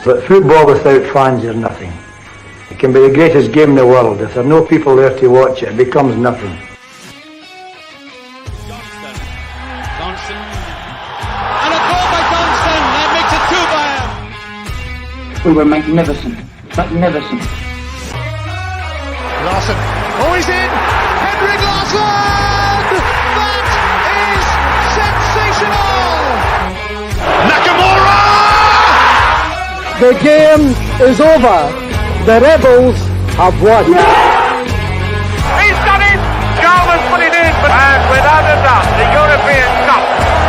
But football without fans is nothing. It can be the greatest game in the world. If there are no people there to watch it, it becomes nothing. Johnston. And a goal by Johnston. That makes it 2 by him. We were magnificent. Magnificent. Larson. Oh, he's in. Henrik Larsson. That is sensational. Nakamura. The game is over. The Rebels have won. He's done it! Jarman's put it in, and without a doubt, the European Cup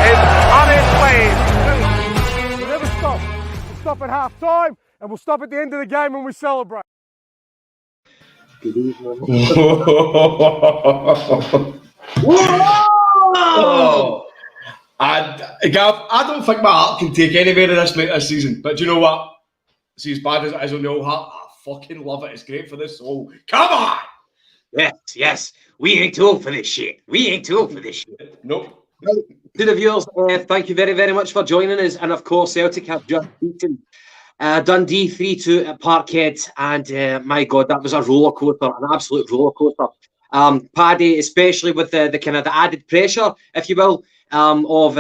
is on its way. We'll never stop. We'll stop at half time, and we'll stop at the end of the game when we celebrate. Good evening. Gav, I don't think my heart can take anywhere of this, mate, this season. But do you know what? See, as bad as it is on the old heart, I fucking love it. It's great for the soul. Come on! Yes. We ain't too old for this shit. Nope. To the viewers, thank you very, very much for joining us. And of course, Celtic have just beaten Dundee 3-2 at Parkhead. And my God, that was a roller coaster, an absolute roller coaster. Paddy, especially with the kind of the added pressure, if you will, of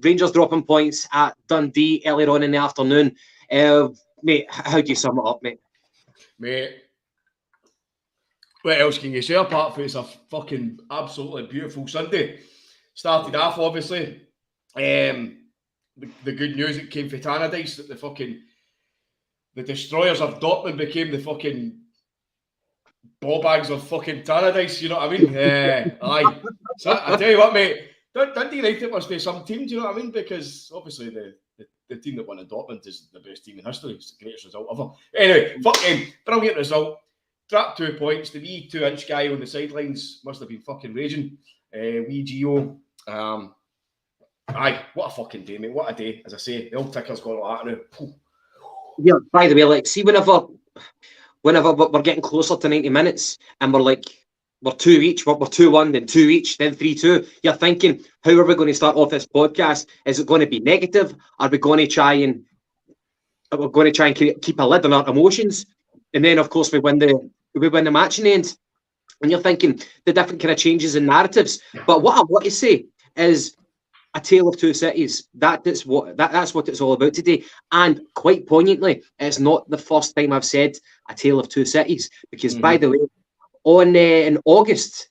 Rangers dropping points at Dundee earlier on in the afternoon. Mate, how do you sum it up, mate? Mate, what else can you say apart from it's a fucking absolutely beautiful Sunday? Started off, obviously, the good news that came for Tannadice, that the destroyers of Dortmund became the fucking ball bags of fucking Tannadice, you know what I mean? Aye. So I tell you what, mate, Dundee United must be some team, do you know what I mean? Because obviously the team that won in Dortmund is the best team in history. It's the greatest result ever. Anyway, fucking brilliant result. Dropped 2 points. The wee 2-inch guy on the sidelines must have been fucking raging. Wee Gio. Aye, what a fucking day, mate. What a day. As I say, the old ticker's got all that now. Yeah, by the way, like, see, whenever we're getting closer to 90 minutes and we're 2 each, we're 2-1, then 2 each, then 3-2. You're thinking, how are we going to start off this podcast? Is it going to be negative? Are we going to try and keep a lid on our emotions? And then, of course, we win the match in the end. And you're thinking the different kind of changes in narratives. But what I want to say is a tale of two cities. That's what it's all about today. And quite poignantly, it's not the first time I've said a tale of two cities. Because, by the way, in August,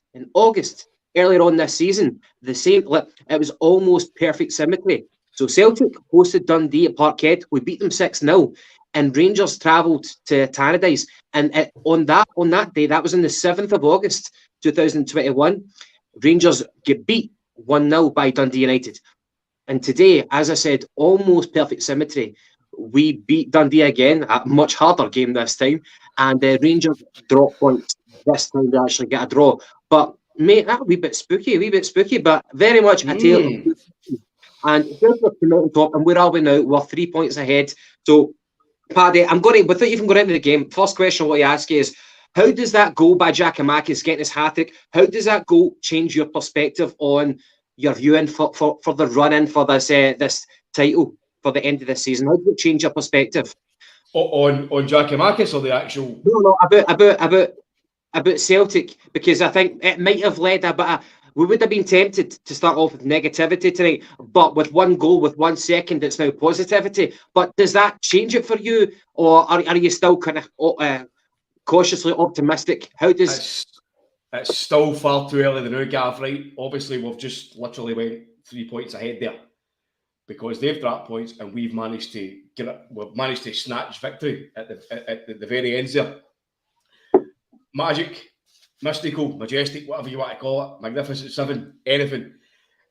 earlier on this season, it was almost perfect symmetry. So Celtic hosted Dundee at Parkhead. We beat them 6-0, and Rangers travelled to Tannadice. And on that day, that was on the 7th of August, 2021. Rangers get beat 1-0 by Dundee United. And today, as I said, almost perfect symmetry. We beat Dundee again, a much harder game this time, and the Rangers drop points. This time they actually get a draw. But, mate, that a wee bit spooky, but very much a tale. And here's what's coming out on top, and where are we now? We're 3 points ahead. So, Paddy, without even going into the game, first question I want to ask you is, how does that goal by Giakoumakis getting his hat-trick, how does that goal change your perspective on your viewing for the run-in for this title for the end of this season? How does it change your perspective? On Giakoumakis or the actual... No, about Celtic, because I think it might have led we would have been tempted to start off with negativity tonight, but with one goal, with 1 second, it's now positivity. But does that change it for you, or are you still kind of cautiously optimistic? How does... It's still far too early to know, Gav, right? Obviously, we've just literally went 3 points ahead there because they've dropped points and we've managed to snatch victory at the very ends there. Magic, mystical, majestic, whatever you want to call it, magnificent seven, anything.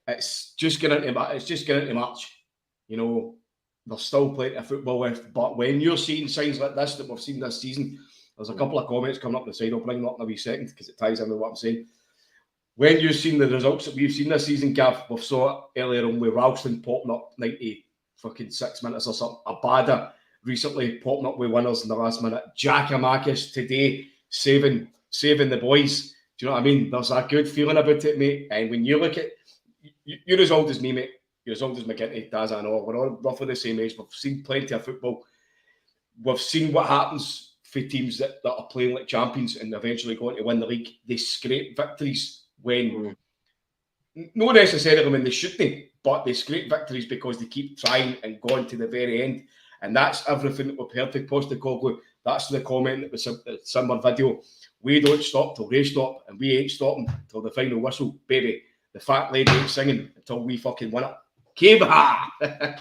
It's just getting into March. You know, there's still plenty of football left, but when you're seeing signs like this that we've seen this season, there's a couple of comments coming up the side. I'll bring them up in a wee second because it ties in with what I'm saying. When you've seen the results that we've seen this season, Gav, we've saw it earlier on with Ralston popping up 96 minutes or something. Abada recently popping up with winners in the last minute. Giakoumakis today saving the boys. Do you know what I mean? There's a good feeling about it, mate. And when you look at, you're as old as me, mate. You're as old as McGinty, Daz, I know. We're all roughly the same age. We've seen plenty of football. we've seen what happens for teams that are playing like champions and eventually going to win the league. They scrape victories when, not necessarily when they shouldn't, but they scrape victories because they keep trying and going to the very end. And that's everything that we've heard from Postecoglou. That's the comment that was in the similar video. We don't stop till they stop, and we ain't stopping till the final whistle, baby. The fat lady ain't singing until we fucking win it. Kiba!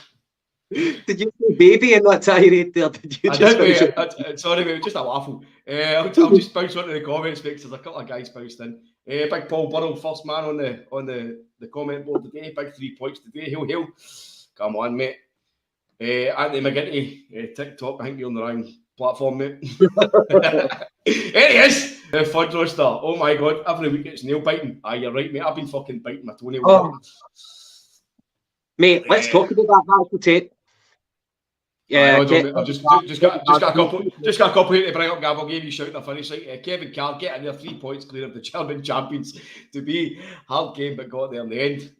Did you say baby in that tirade there? Did you sorry, mate, just a waffle. I'll just bounce onto the comments because there's a couple of guys bounced in. Big Paul Burrell, first man on the comment board today. Big 3 points today. Hail. Come on, mate. Anthony McGinty, TikTok. I think you're on the wrong platform, mate. There he is. The fudge roaster. Oh my god, every week it's nail biting. You're right, mate. I've been fucking biting my toenail. Oh. Mate, let's talk about that actual tape. Yeah, I've just got a couple here to bring up, Gav. I'll give you a shout in the finish. Kevin Carr getting their 3 points clear of the German champions. To be hard game, but got there in the end.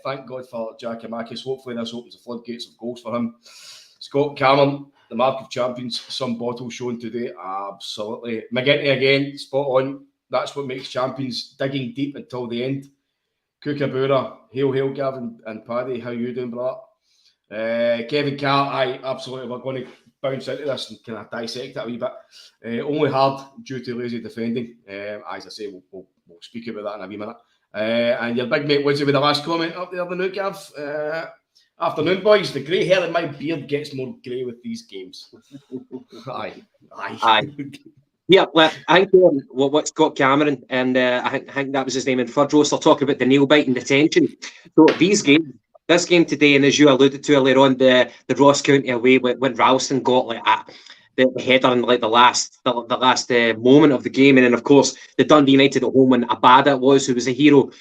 Thank God for Giacomakis. Hopefully this opens the floodgates of goals for him. Scott Cameron, the mark of champions. Some bottles shown today. Absolutely. McGinty again, spot on. That's what makes champions, digging deep until the end. Kookaburra, hail, Gav and Paddy. How you doing, brother? Kevin Carr, absolutely. We're going to bounce into this and kind of dissect it a wee bit. Only hard due to lazy defending. As I say, we'll speak about that in a wee minute. And your big mate Woodsy with the last comment up there, the new Gav. Afternoon, boys. The grey hair in my beard gets more grey with these games. Aye. Yeah, well, I think what Scott Cameron and I think that was his name in Fudge Roast. I'll talk about the nail biting detention. So these games. This game today, and as you alluded to earlier on, the Ross County away when Ralston got like the header in like the last moment of the game, and then of course the Dundee United at home when Abada was who was a hero.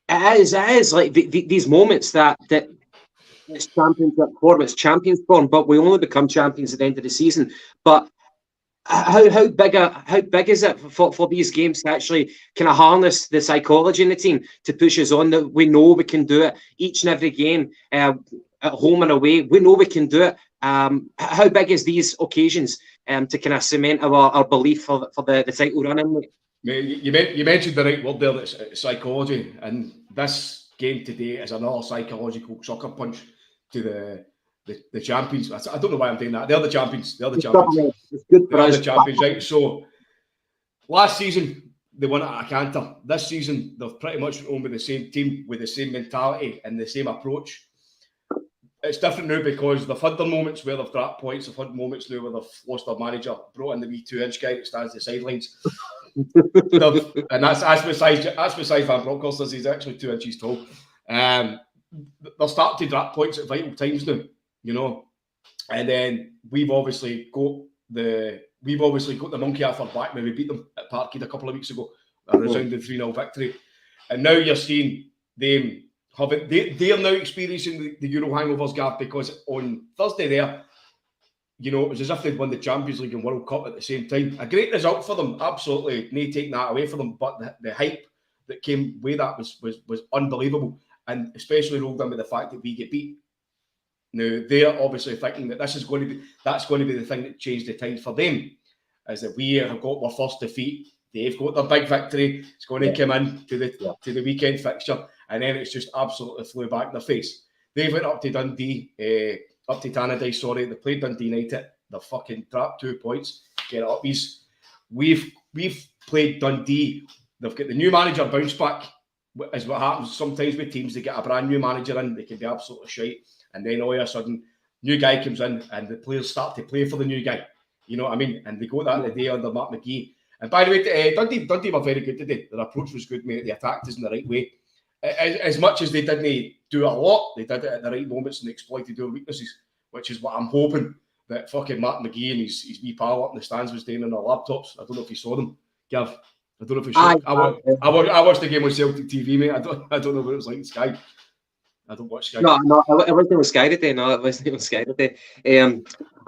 It is like these moments that it's championship form, it's champions form, but we only become champions at the end of the season. But how big is it for these games to actually kind of harness the psychology in the team to push us on, that we know we can do it each and every game at home and away? We know we can do it. How big is these occasions to kind of cement our belief for the title run? You mentioned the right word there, that's psychology, and this game today is another psychological sucker punch to the champions. I don't know why I'm doing that. They're the champions. It's good for us. The champions, right? So last season they won it at a canter. This season they've pretty much went on with the same team, with the same mentality and the same approach. It's different now because they've had their moments where they've dropped points. They've had moments now where they've lost their manager, brought in the wee 2-inch guy that stands at the sidelines. And that's besides Van Bronckhorst. He's actually 2 inches tall. They're starting to drop points at vital times now. You know, and then we've obviously got the monkey off our back when we beat them at Parkhead a couple of weeks ago, a resounding 3-0 victory. And now you're seeing them they're now experiencing the Euro hangovers, Gav, because on Thursday there, you know, it was as if they'd won the Champions League and World Cup at the same time. A great result for them, absolutely. No taking that away from them, but the hype that came with that was unbelievable, and especially rolled in with the fact that we get beat. Now, they're obviously thinking that that's going to be the thing that changed the tide for them, is that we have got our first defeat. They've got their big victory. It's going to come in to the weekend fixture, and then it's just absolutely flew back in their face. They went up to Dundee, up to Tannadice, sorry. They played Dundee United. They fucking dropped 2 points. Get up, we've played Dundee. They've got the new manager bounce back, is what happens sometimes with teams. They get a brand new manager in, they can be absolutely shite. And then all of a sudden, new guy comes in and the players start to play for the new guy. You know what I mean? And they got that the day under Mark McGee. And by the way, Dundee were very good today. Their approach was good, mate. They attacked us in the right way. As much as they didn't do a lot, they did it at the right moments and they exploited their weaknesses, which is what I'm hoping that fucking Mark McGee and his wee pal up in the stands was doing on their laptops. I don't know if you saw them, Gav. I don't know if you saw them. I watched the game on Celtic TV, mate. I don't know what it was like in Sky. I don't watch Sky. No, it wasn't even Sky today. No, it wasn't even Sky today.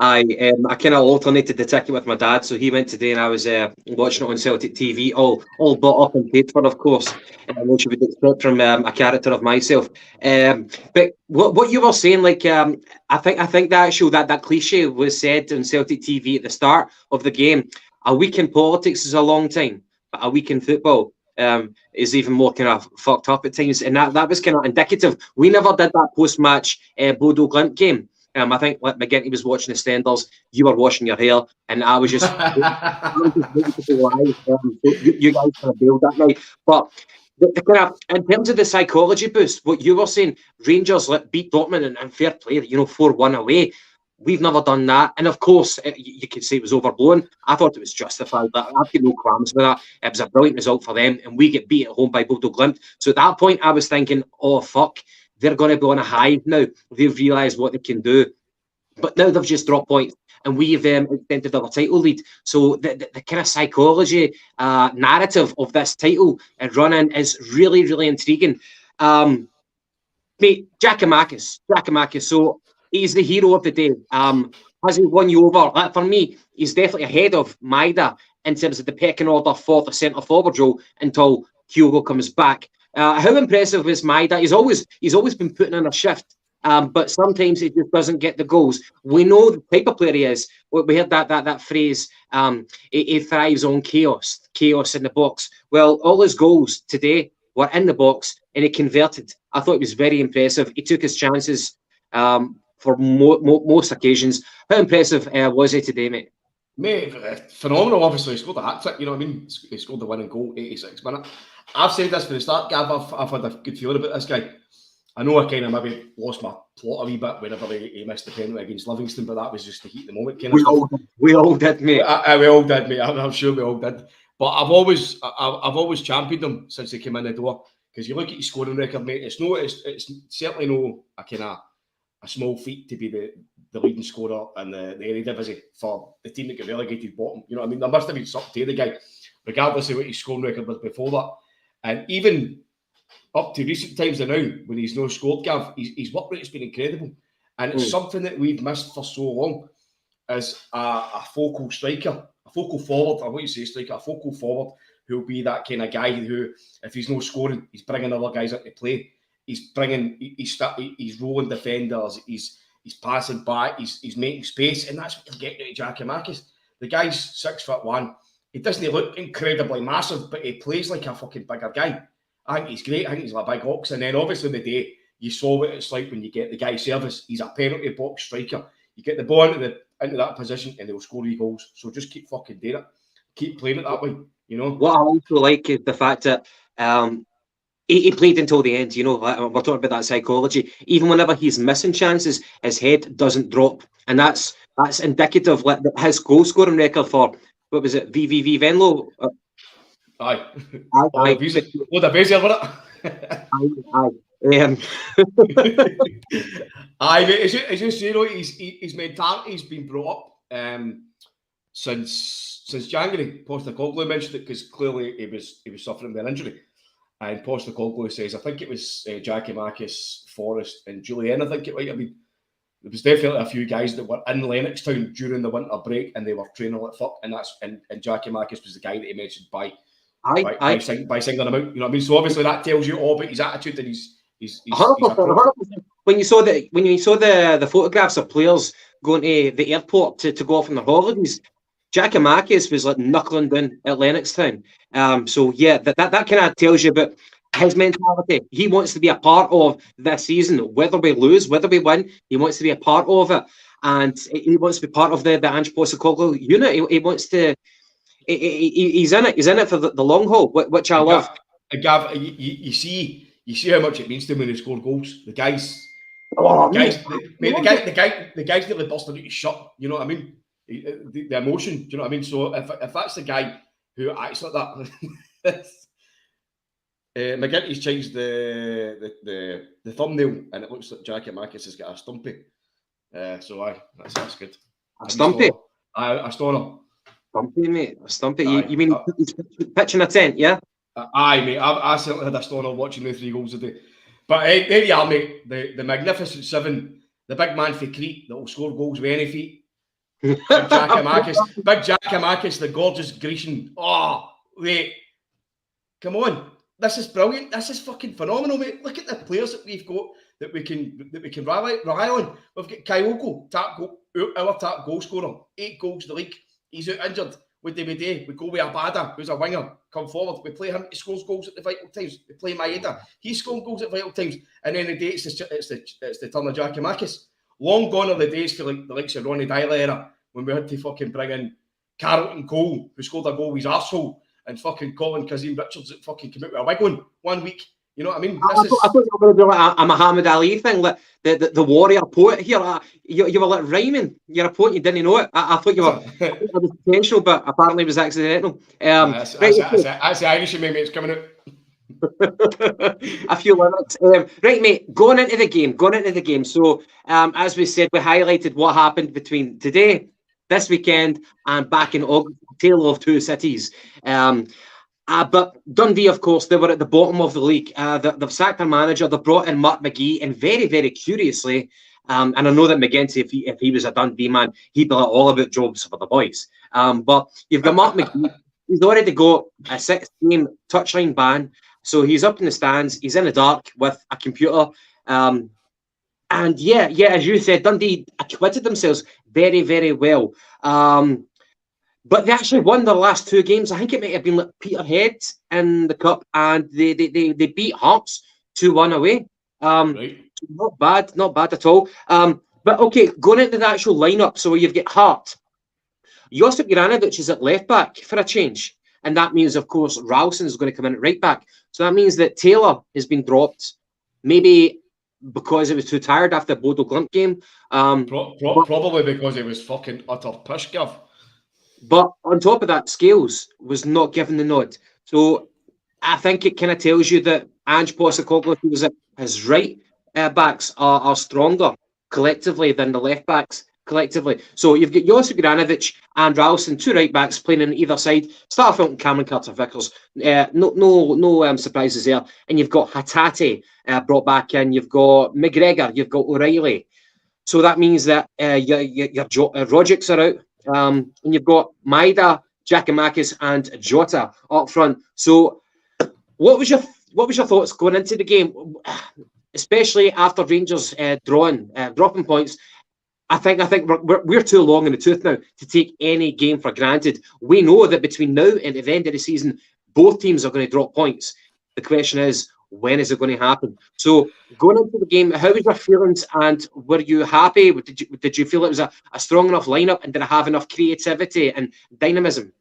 I kind of alternated the ticket with my dad, so he went today, and I was watching it on Celtic TV, all bought up and paid for, of course, which you would expect from a character of myself. But what you were saying, like, I think the actual that cliche was said on Celtic TV at the start of the game. A week in politics is a long time, but a week in football is even more kind of fucked up at times, and that was kind of indicative. We never did that post-match Bodo Glimt game. I think like McGinty was watching the Stenders, you were washing your hair, and I was just, waiting to go live. You guys kind of bailed that night. But the kind of, in terms of the psychology boost, what you were saying, Rangers beat Dortmund and fair play, 4-1 away. We've never done that. And of course, you could say it was overblown. I thought it was justified. I've got no qualms with that. It was a brilliant result for them, and we get beat at home by Bodo Glimt. So at that point, I was thinking, oh, fuck, they're going to be on a high now. They've realised what they can do. But now they've just dropped points, and we've extended our title lead. So the kind of psychology narrative of this title and run-in is really, really intriguing. Mate, Giakoumakis. So he's the hero of the day. Has he won you over? For me, he's definitely ahead of Maida in terms of the pecking order for the centre forward role until Hugo comes back. How impressive is Maida? He's always been putting in a shift, but sometimes he just doesn't get the goals. We know the type of player he is. We heard that phrase. He thrives on chaos in the box. Well, all his goals today were in the box, and he converted. I thought it was very impressive. He took his chances for most occasions. How impressive was he today, mate? Mate, phenomenal. Obviously, he scored a hat trick. You know what I mean? He scored the winning goal, 86 minutes. I've said this from the start, Gav. I've had a good feeling about this guy. I know I kind of maybe lost my plot a wee bit whenever he missed the penalty against Livingston, but that was just the heat of the moment. Kind of we all did, mate. We all did, mate. I'm sure we all did. But I've always championed him since he came in the door, because you look at his scoring record, mate. It's certainly no a kind of a small feat to be the leading scorer in the Eredivisie for the team that got relegated bottom. You know what I mean? There must have been something to the guy, regardless of what his scoring record was before that. And even up to recent times now, when he's no scored, Gav, his work rate's been incredible. And it's something that we've missed for so long, as a focal striker, a focal forward, I want you to say striker, a focal forward who'll be that kind of guy who, if he's no scoring, he's bringing other guys into play. He's rolling defenders, he's passing back, he's making space, and that's what you're getting at Giakoumakis. The guy's 6'1". He doesn't look incredibly massive, but he plays like a fucking bigger guy. I think he's great. I think he's like a big ox. And then obviously the day you saw what it's like when you get the guy service. He's a penalty box striker. You get the ball into that position and he'll score you goals. So just keep fucking doing it. Keep playing it that way, you know. What I also like is the fact that he played until the end, you know. We're talking about that psychology. Even whenever he's missing chances, his head doesn't drop. And that's indicative. Like his goal scoring record for, what was it, VVV Venlo? Aye. What a busy, wasn't it? Aye, mate, it's just, you know, his mentality's been brought up since January. Postecoglou mentioned it because clearly he was suffering with an injury. And Postecoglou says, I think it was Giakoumakis, Forrest and Julian, I think it might have been. There was definitely a few guys that were in Lennoxtown during the winter break and they were training like fuck, and Giakoumakis was the guy that he mentioned by singling him out. You know what I mean? So obviously that tells you all about his attitude and his 100%. When you saw the photographs of players going to the airport to go off on their holidays, Giakoumakis was like knuckling down at Lennoxtown. So yeah, that kind of tells you about his mentality. He wants to be a part of this season, whether we lose, whether we win. He wants to be a part of it, and he wants to be part of the Ange Postecoglou unit. He wants to. He's in it. He's in it for the long haul, which I love. Gav, you see how much it means to him when he scored goals. The guys, the guys nearly busted out his shirt. You know what I mean? The emotion. Do you know what I mean? So if that's the guy who acts like that. McGinty's changed the thumbnail and it looks like Giakoumakis has got a stumpy. So that's good. A stumpy? A stoner. Stumpy, mate. A stumpy. You mean he's pitching a tent, yeah? Aye, mate. I certainly had a stoner watching the 3 goals a day. But there you are, mate. The magnificent seven, the big man for Crete that will score goals with any feet. Big Giacomakis, the gorgeous Grecian. Oh, wait. Come on. This is brilliant. This is fucking phenomenal, mate. Look at the players that we've got that we can rely on. We've got Kyogo, our top goal scorer, 8 goals in the league. He's out injured. What do? We go with Abada, who's a winger. Come forward. We play him. He scores goals at the vital times. We play Maeda. He's scoring goals at vital times. And then the day it's the turn of Giacomakis. Long gone are the days for the likes of Ronnie Dyler era when we had to fucking bring in Carlton Cole, who scored a goal with his arsehole, and fucking Colin Kazim Richards that fucking came out with a wig on 1 week. You know what I mean? I thought you were going to do like a Muhammad Ali thing, like the warrior poet here. You were like rhyming. You're a poet, you didn't know it. I thought you were it was potential, but apparently it was accidental. That's the Irish in me, mate. It's coming out. A few lyrics. Right, mate, going into the game. So, as we said, we highlighted what happened between today, this weekend, and back in August, Tale of Two Cities. But Dundee, of course, they were at the bottom of the league. They've sacked their manager. They've brought in Mark McGee, and very, very curiously, and I know that McGinty, if he was a Dundee man, he'd be like all about jobs for the boys. But you've got Mark McGee. He's already got a 6-game touchline ban. So he's up in the stands. He's in the dark with a computer. And yeah, as you said, Dundee acquitted themselves very, very well. But they actually won their last 2 games. I think it might have been like Peterhead in the cup, and they beat Hearts 2-1 away. Right. Not bad at all. But okay, going into the actual lineup. So you've got Hart. Josip Juranovic is at left back for a change. And that means, of course, Ralston is going to come in at right back. So that means that Taylor has been dropped, maybe because he was too tired after the Bodo Glimt game. Probably because he was fucking utter pish, Gav. But on top of that, Scales was not given the nod. So I think it kind of tells you that Ange Postecoglou, who was at his right backs, are stronger collectively than the left backs collectively. So you've got Josip Juranovic and Ralston, 2 right backs playing on either side. Starfelt and Cameron Carter-Vickers. No surprises there. And you've got Hatate brought back in. You've got McGregor. You've got O'Reilly. So that means that your Rodgiks are out. And you've got Maeda, Giacomakis, and Jota up front. So what was your thoughts going into the game, especially after Rangers dropping points? I think we're too long in the tooth now to take any game for granted. We know that between now and the end of the season, both teams are going to drop points. The question is, when is it going to happen? So going into the game, how was your feelings, and were you happy? Did you feel it was a strong enough lineup, and did it have enough creativity and dynamism?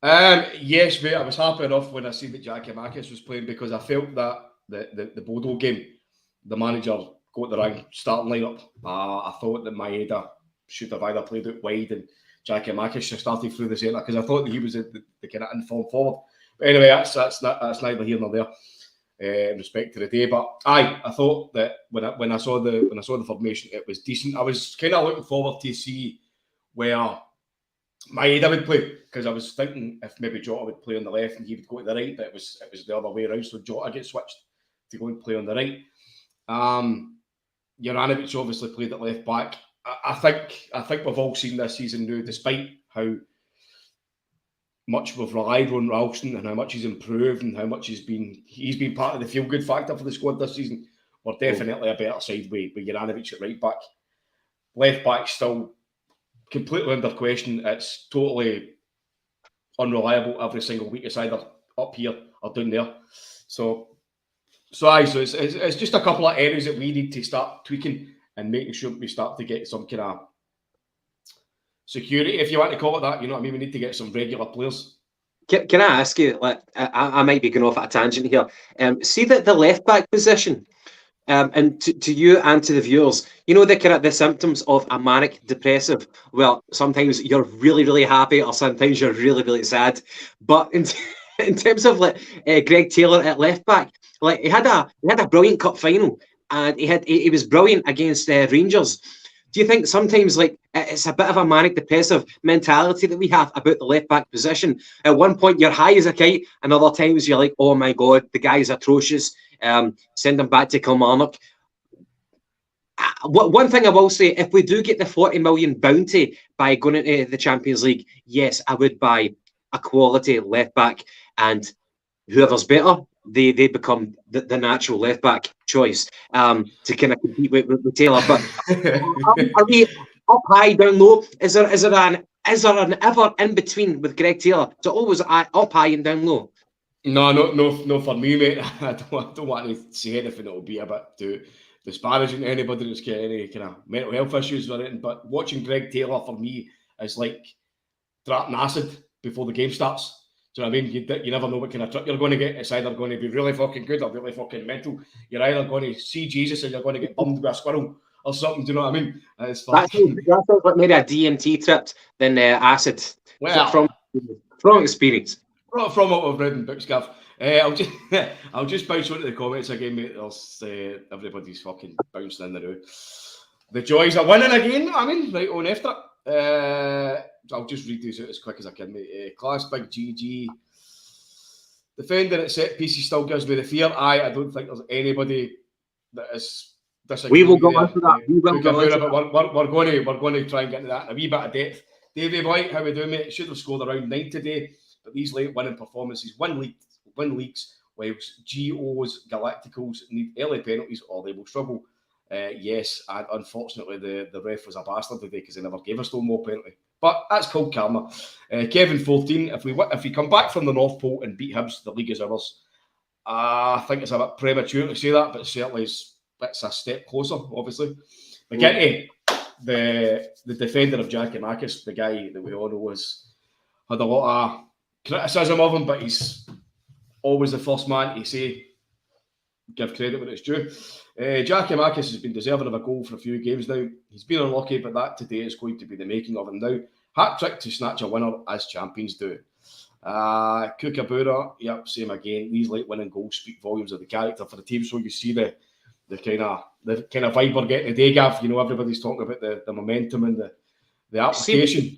Yes, mate, I was happy enough when I seen that Giacomakis was playing, because I felt that the Bodo game, the manager got the right starting lineup. I thought that Maeda should have either played out wide and Giacomakis should have started through the centre, because I thought that he was the kind of informed forward. But anyway, that's neither here nor there in respect to the day. But I thought that when I saw the formation, it was decent. I was kind of looking forward to see where Maeda would play, because I was thinking if maybe Jota would play on the left and he would go to the right, but it was the other way around. So Jota gets switched to go and play on the right. Juranovic obviously played at left back. I think we've all seen this season now, despite how much we've relied on Ralston and how much he's improved and how much he's been part of the feel-good factor for the squad this season. We're definitely a better side with Juranovic at right back. Left back still completely under question. It's totally unreliable every single week. It's either up here or down there. So it's just a couple of areas that we need to start tweaking and making sure we start to get some kind of security, if you want to call it that. You know what I mean? We need to get some regular players. Can I ask you, like, I might be going off at a tangent here. See that the left back position, and to you and to the viewers, you know, the symptoms of a manic depressive. Well, sometimes you're really, really happy, or sometimes you're really, really sad. But in terms of like Greg Taylor at left back, like he had a brilliant cup final, and he was brilliant against Rangers. Do you think sometimes like it's a bit of a manic depressive mentality that we have about the left back position? At one point you're high as a kite, and other times you're like, oh my god, the guy's atrocious. Send him back to Kilmarnock. One thing I will say, if we do get the 40 million bounty by going into the Champions League, yes, I would buy a quality left back, and whoever's better, they become the natural left back choice to kind of compete with Taylor. But are we up high, down low? Is there an ever in between with Greg Taylor? So always up high and down low? No, for me, mate. I don't want to say anything that will be a bit too disparaging to anybody that's got any kind of mental health issues or anything. But watching Greg Taylor for me is like dropping acid before the game starts. Do you know what I mean? You never know what kind of trip you're going to get. It's either going to be really fucking good or really fucking mental. You're either going to see Jesus and you're going to get bummed by a squirrel or something. Do you know what I mean? That sounds like maybe a DMT trip than acid. Well, from experience. From what we've read in books, Gav. I'll just bounce onto the comments again, mate. There's everybody's fucking bouncing in the room. The joys are winning again. I mean, right on after it. I'll just read these out as quick as I can, mate. Class Big GG. Defending at set pieces still gives me the fear. I don't think there's anybody that is disagreeing. We will go into that. We're going to try and get into that in a wee bit of depth. Davey White, how we doing, mate? Should have scored around 9 today, but these late winning performances win leagues, whilst GOs, Galacticals need early penalties or they will struggle. Yes, and unfortunately the ref was a bastard today because they never gave us no more penalty. But that's called karma. Kevin 14, if we come back from the North Pole and beat Hibs, the league is ours. I think it's a bit premature to say that, but certainly it's a step closer, obviously. McGinty, the defender of Giakoumakis, the guy that we all know had a lot of criticism of him, but he's always the first man to say, give credit when it's due. Giakoumakis has been deserving of a goal for a few games now. He's been unlucky, but that today is going to be the making of him now. Hat-trick to snatch a winner, as champions do. Kookaburra, yep, same again. These late winning goals speak volumes of the character for the team, so you see the kind of vibe we're getting today, Gav. You know, everybody's talking about the momentum and the application.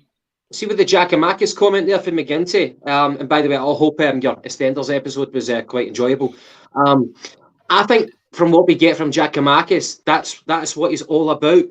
See with the Giakoumakis comment there for McGinty, and by the way, I hope your EastEnders episode was quite enjoyable. I think from what we get from Giakoumakis, that's what he's all about.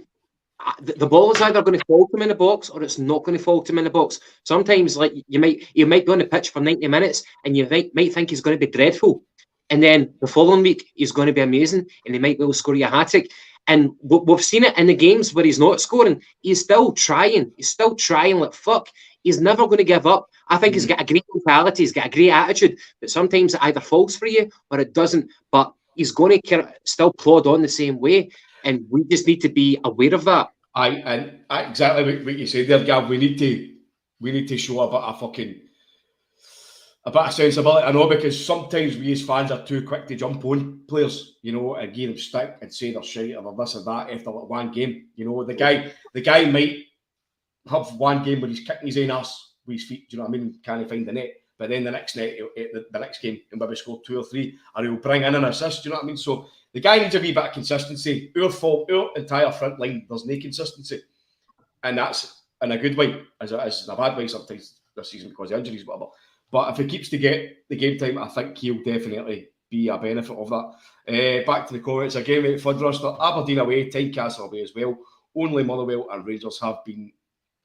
The ball is either going to fall to him in the box or it's not going to fall to him in the box. Sometimes, like you might be on the pitch for 90 minutes and you might think he's going to be dreadful, and then the following week he's going to be amazing and he might well score you a hat-trick. And we've seen it in the games where he's not scoring. He's still trying. He's still trying like fuck. He's never going to give up. I think he's got a great mentality. He's got a great attitude. But sometimes it either falls for you or it doesn't. But he's going to still plod on the same way. And we just need to be aware of that. Exactly what you said there, Gav. We need to show a bit of sensibility. I know, because sometimes we as fans are too quick to jump on players, you know, and give them stick and say they're shite or this or that after like one game. You know, the guy might have one game where he's kicking his own arse with his feet. Do you know what I mean? Can't find the net, but then the next game he'll maybe score 2 or 3, or he'll bring in an assist. Do you know what I mean? So the guy needs a wee bit of consistency. Our entire front line, there's no consistency, and that's in a good way, as in a bad way sometimes this season because of injuries, whatever. But if he keeps to get the game time, I think he'll definitely be a benefit of that. Back to the comments again, mate. Fudruster, Aberdeen away, Tynecastle away as well. Only Motherwell and Rangers have been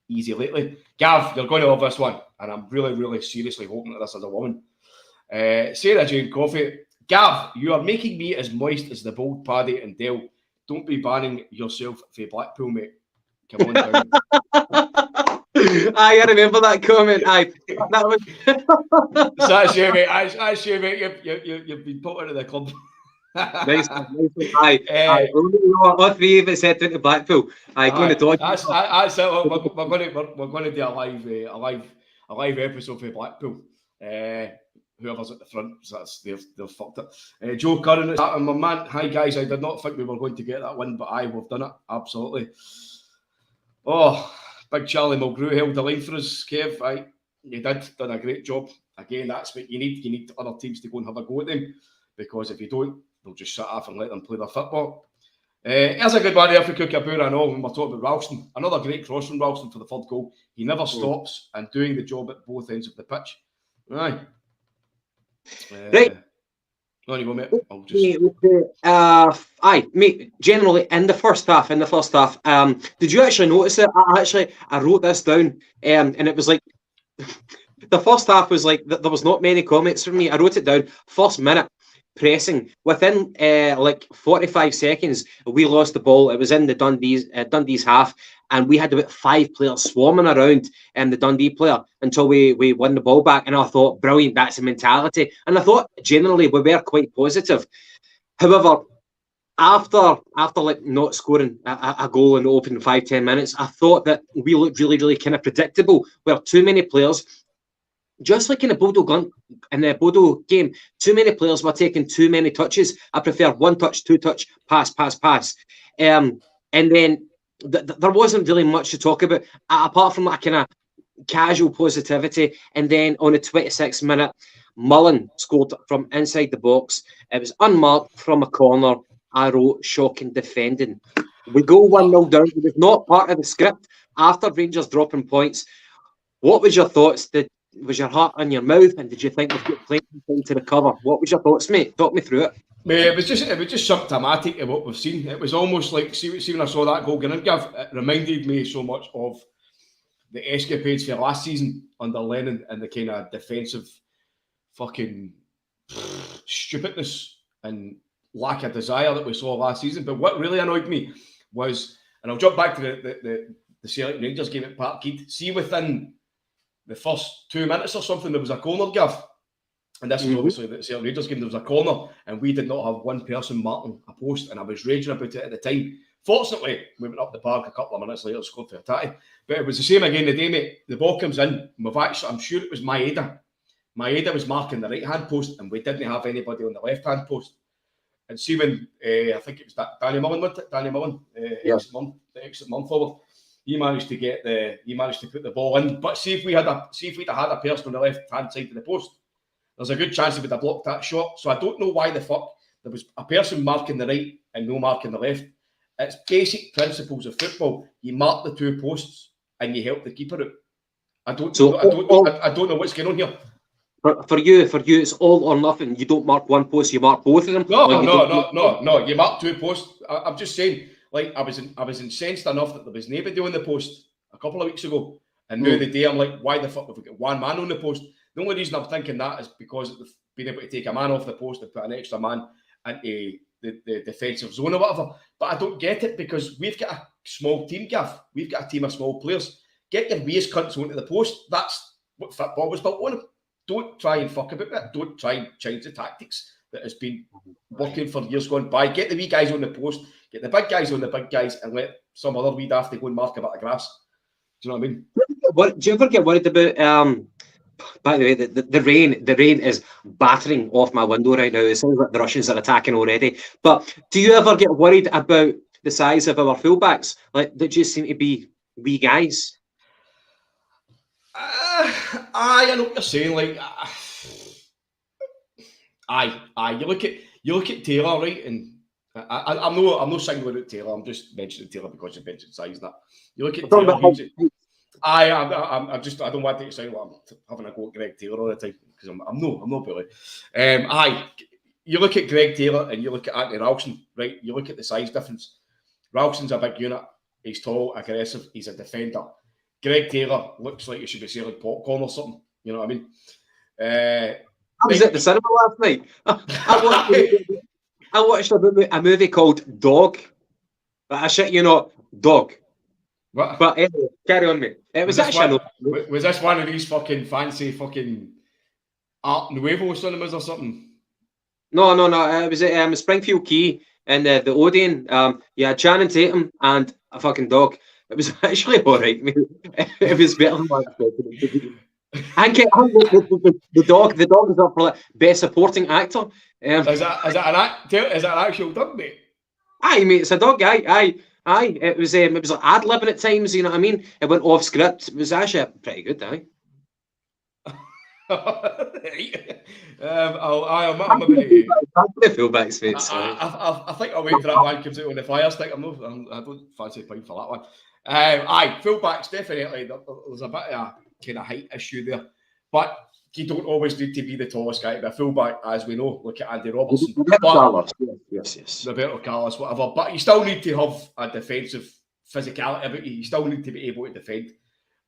easy lately. Gav, you're going to love this one, and I'm really, really seriously hoping that this is a woman. Sarah Jane Coffey, Gav, you are making me as moist as the bold Paddy and Dale. Don't be banning yourself for Blackpool, mate. Come on down. I remember that comment. That was. So that's you, mate. That's you, mate. You've been put into the club. Nice. All three of us head into Blackpool. Going to dodge. That's it. We're going to do a live episode for Blackpool. Whoever's at the front, so they've fucked it. Joe Curran, my man. Hi guys, I did not think we were going to get that win, but we've done it absolutely. Oh. Big Charlie Mulgrew held the line for us, Kev. You done a great job. Again, that's what you need. You need other teams to go and have a go at them, because if you don't, they'll just shut off and let them play their football. Here's a good one there for Kookaburra. I know when we're talking about Ralston. Another great cross from Ralston for the third goal. He never stops and doing the job at both ends of the pitch. Right. Right. On you go, mate. I'll just... Aye, mate. Generally, in the first half, did you actually notice it? I wrote this down, and it was like the first half was like there was not many comments from me. I wrote it down. First minute pressing within like 45 seconds, we lost the ball. It was in the Dundee's half, and we had about 5 players swarming around the Dundee player until we won the ball back. And I thought, brilliant, that's a mentality. And I thought generally we were quite positive. However, after like not scoring a goal in the opening 5-10 minutes, I thought that we looked really kind of predictable. Where too many players, just like in the Bodo game, too many players were taking too many touches. I prefer 1 touch, 2 touch, pass. And then there wasn't really much to talk about apart from that kind of casual positivity. And then on the 26th minute, Mullen scored from inside the box. It was unmarked from a corner. I wrote shocking defending. We go 1-0 down. It was not part of the script. After Rangers dropping points, what was your thoughts? Was your heart in your mouth, and did you think we've got plenty of time to recover? What was your thoughts, mate? Talk me through it. Mate, it was just symptomatic of what we've seen. It was almost like, see when I saw that goal going in, Gav, it reminded me so much of the escapades for last season under Lennon and the kind of defensive fucking stupidness and lack of desire that we saw last season. But what really annoyed me was, and I'll jump back to the Celtic Rangers game at Parkhead. See, within the first 2 minutes or something, there was a corner, Gav. And this was obviously the Celtic Rangers game. There was a corner, and we did not have one person marking a post, and I was raging about it at the time. Fortunately, we went up the park a couple of minutes later, scored for a tatty. But it was the same again the day, mate. The ball comes in. I'm sure it was Maeda. Maeda was marking the right-hand post, and we didn't have anybody on the left-hand post. And see when, I think it was Danny Mullen, wasn't it? Danny Mullen, exit Mullen forward. He managed to put the ball in. But see if we'd had a person on the left-hand side of the post, there's a good chance he would have blocked that shot. So I don't know why the fuck there was a person marking the right and no marking the left. It's basic principles of football. You mark the 2 posts and you help the keeper out. I don't know what's going on here. For you, it's all or nothing. You don't mark 1 post, you mark both of them. No. You mark 2 posts. I'm just saying. Like I was incensed enough that there was nobody on the post a couple of weeks ago, and now the day I'm like, why the fuck have we got 1 man on the post? The only reason I'm thinking that is because of being able to take a man off the post and put an extra man into the defensive zone or whatever. But I don't get it because we've got a small team, Gav. We've got a team of small players. Get your waste cunts onto the post. That's what football was built on. Don't try and fuck about it. Don't try and change the tactics that has been working for years gone by. Get the wee guys on the post. Get the big guys on the big guys, and let some other wee daft go and mark a bit of grass. Do you know what I mean? Do you ever get worried about? By the way, the rain is battering off my window right now. It sounds like the Russians are attacking already. But do you ever get worried about the size of our fullbacks? Like, they just seem to be wee guys. I know what you're saying. Like, you look at Taylor, right? And I'm no singling out Taylor. I'm just mentioning Taylor because you mentioned size. That you look at Taylor. I don't want to sound like I'm having a go at Greg Taylor all the time because I'm no bully. You look at Greg Taylor and you look at Anthony Ralston, right? You look at the size difference. Ralston's a big unit. He's tall, aggressive. He's a defender. Greg Taylor looks like he should be selling popcorn or something. You know what I mean? I was at the cinema last night. I watched a movie called Dog. I shit you not, Dog. What? But anyway, carry on, mate. It was actually was this one of these fucking fancy fucking Art Nouveau cinemas or something? No. It was at Springfield Quay and the Odeon. Yeah, Channing Tatum and a fucking dog. It was actually all right, mate. It was better than what I expected. And the dog is up for like best supporting actor. Is that an actual dog, mate? Aye, mate, it's a dog. Aye. It was like ad-libbing at times. You know what I mean? It went off script. It was actually pretty good, aye. I'm a bit. The fullbacks, mate. I think I'll wait till that one comes out on the fire stick. I don't fancy playing for that one. Fullbacks definitely. There's a bit of a kind of height issue there, but you don't always need to be the tallest guy to be a fullback, as we know. Look at Andy Robertson, Yes. Roberto Carlos, whatever. But you still need to have a defensive physicality about you. You still need to be able to defend.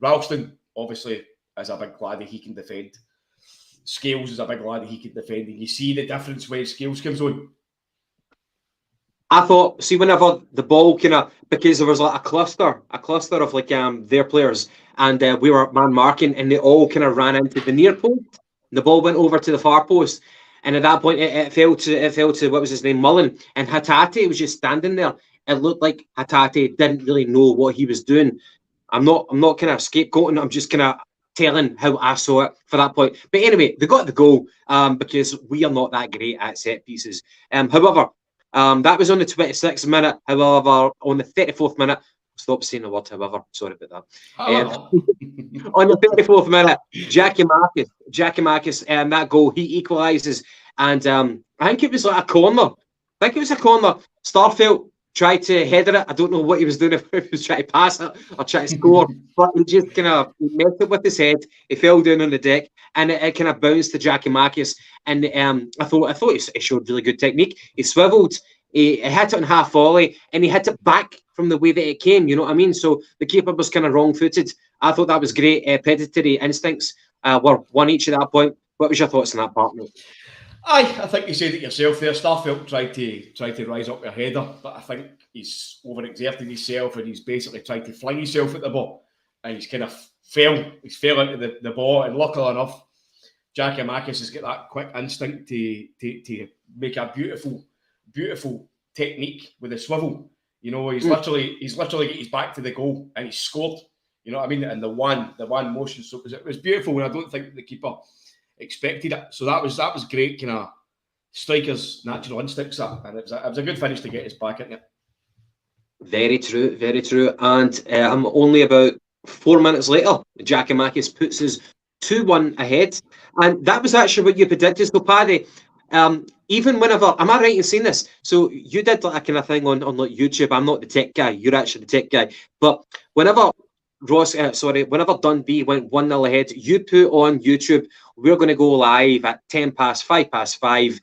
Ralston, obviously, is a big lad that he can defend. Scales is a big lad that he can defend, and you see the difference when Scales comes on. I thought, see, whenever the ball because there was like a cluster of like their players, and we were man marking, and they all kind of ran into the near post. The ball went over to the far post, and at that point it fell to what was his name, Mullen, and Hatate was just standing there. It looked like Hatate didn't really know what he was doing. I'm not kind of scapegoating. I'm just kind of telling how I saw it for that point. But anyway, they got the goal because we are not that great at set pieces. However, that was on the 26th minute. However, on the 34th minute, stop saying the word however, sorry about that. On the 34th minute, Jackie Marcus, that goal, he equalises. And I think it was like a corner. Starfelt tried to header it. I don't know what he was doing, if he was trying to pass it or trying to score, but he just kind of messed it with his head. He fell down on the deck, and it kind of bounced to Jackie Marcus. And I thought he showed really good technique. He swivelled, he hit it on half volley, and he hit it back from the way that it came. You know what I mean? So the keeper was kind of wrong-footed. I thought that was great. Predatory instincts were one each at that point. What was your thoughts on that part, mate? I think you said it yourself there. Starfelt tried to rise up with a header, but I think he's overexerted himself, and he's basically tried to fling himself at the ball, and he's kind of fell into the ball. And luckily enough, Jackie Marcus has got that quick instinct to make a beautiful technique with a swivel. You know, he's literally got his back to the goal, and he's scored. You know what I mean? And the one motion, so it was beautiful, and I don't think the keeper expected it. So that was great, kind of striker's natural instincts, and it was a good finish to get us back in it. Very true. And only about 4 minutes later, Jackie Marcus puts us 2-1 ahead, and that was actually what you predicted. So Paddy, even whenever, am I right in saying this? So you did like a kind of thing on like YouTube. I'm not the tech guy. You're actually the tech guy. But whenever whenever Dundee went 1-0 ahead, you put on YouTube, we're going to go live at 5:10,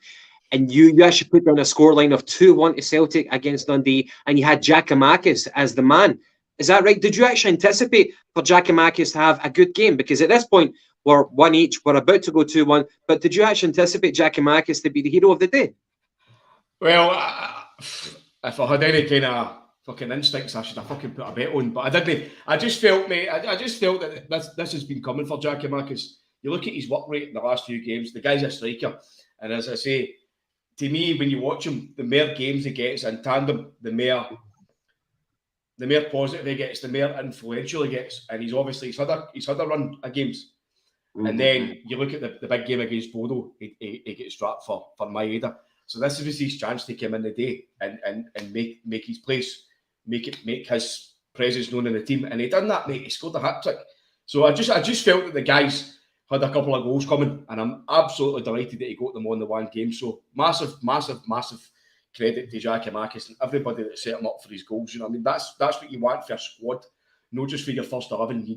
and you actually put down a scoreline of 2-1 to Celtic against Dundee, and you had Giakoumakis as the man. Is that right? Did you actually anticipate for Giakoumakis to have a good game? Because at this point, we're 1 each, we're about to go 2-1, but did you actually anticipate Giakoumakis to be the hero of the day? Well, if I had any kind of fucking instincts, I should have fucking put a bet on, but I didn't. I just felt, mate, that this has been coming for Giakoumakis. You look at his work rate in the last few games, the guy's a striker, and as I say, to me, when you watch him, the more games he gets in tandem, the more positive he gets, the more influential he gets, and he's had a run of games. Mm-hmm. And then you look at the big game against Bodo, he gets strapped for Maeda. So this was his chance to come in the day and make his place, make his presence known in the team, and he done that, mate. He scored a hat-trick. So I just felt that the guys had a couple of goals coming, and I'm absolutely delighted that he got them on the one game. So massive credit to Giakoumakis and everybody that set him up for his goals. You know what I mean? That's what you want for a squad, not just for your first 11.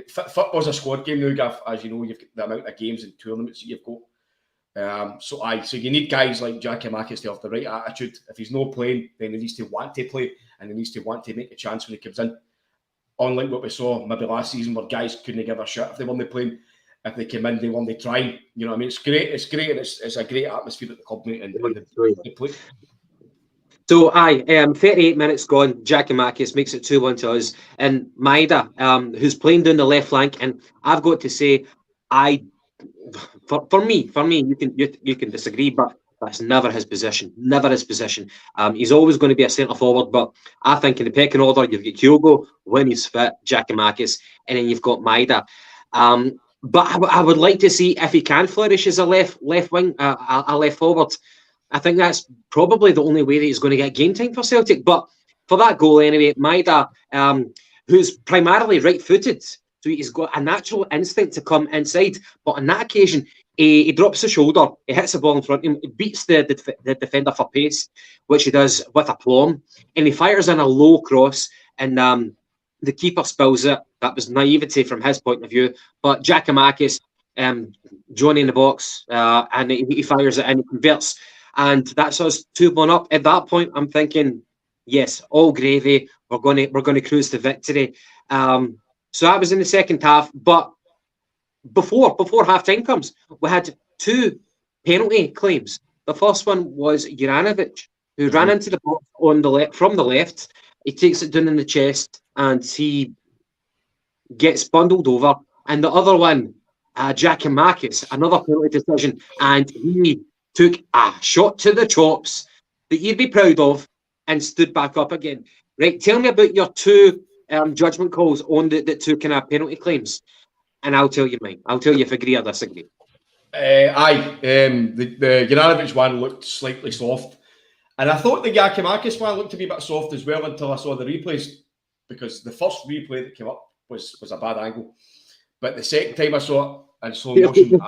Football's a squad game now, Gav. As you know, you've got the amount of games and tournaments that you've got. So you need guys like Giakoumakis to have the right attitude. If he's not playing, then he needs to want to play, and he needs to want to make a chance when he comes in. Unlike what we saw maybe last season, where guys couldn't give a shit if they weren't playing. If they came in, they weren't trying. You know what I mean? It's great, and it's a great atmosphere at the club, mate, and the play. So 38 minutes gone, Giakoumakis makes it 2-1 to us, and Maeda, who's playing down the left flank, and I've got to say, for me, you can disagree, but that's never his position. He's always going to be a centre forward, but I think in the pecking order, you've got Kyogo when he's fit, Giakoumakis, and then you've got Maeda. But I would like to see if he can flourish as a left wing, a left forward. I think that's probably the only way that he's going to get game time for Celtic. But for that goal anyway, Maeda, who's primarily right-footed, So he's got a natural instinct to come inside. But on that occasion, he drops the shoulder, he hits the ball in front of him, he beats the defender for pace, which he does with aplomb, and he fires in a low cross, and the keeper spills it. That was naivety from his point of view. But Giakoumakis, Johnny in the box, and he fires it and he converts. And that's us 2-1 up. At that point, I'm thinking, yes, all gravy. We're going to cruise to victory. So that was in the second half. But before half time comes, we had 2 penalty claims. The first one was Juranovic, who ran into the box on the left from the left. He takes it down in the chest and he gets bundled over. And the other one, Giakoumakis, another penalty decision, and he took a shot to the chops that you'd be proud of and stood back up again. Right, tell me about your 2 judgment calls on the 2 kind of penalty claims, and I'll tell you mine. I'll tell you if I agree or disagree. The Juranovic one looked slightly soft, and I thought the Giakoumakis one looked to be a bit soft as well until I saw the replays, because the first replay that came up was a bad angle, but the second time I saw it in slow motion,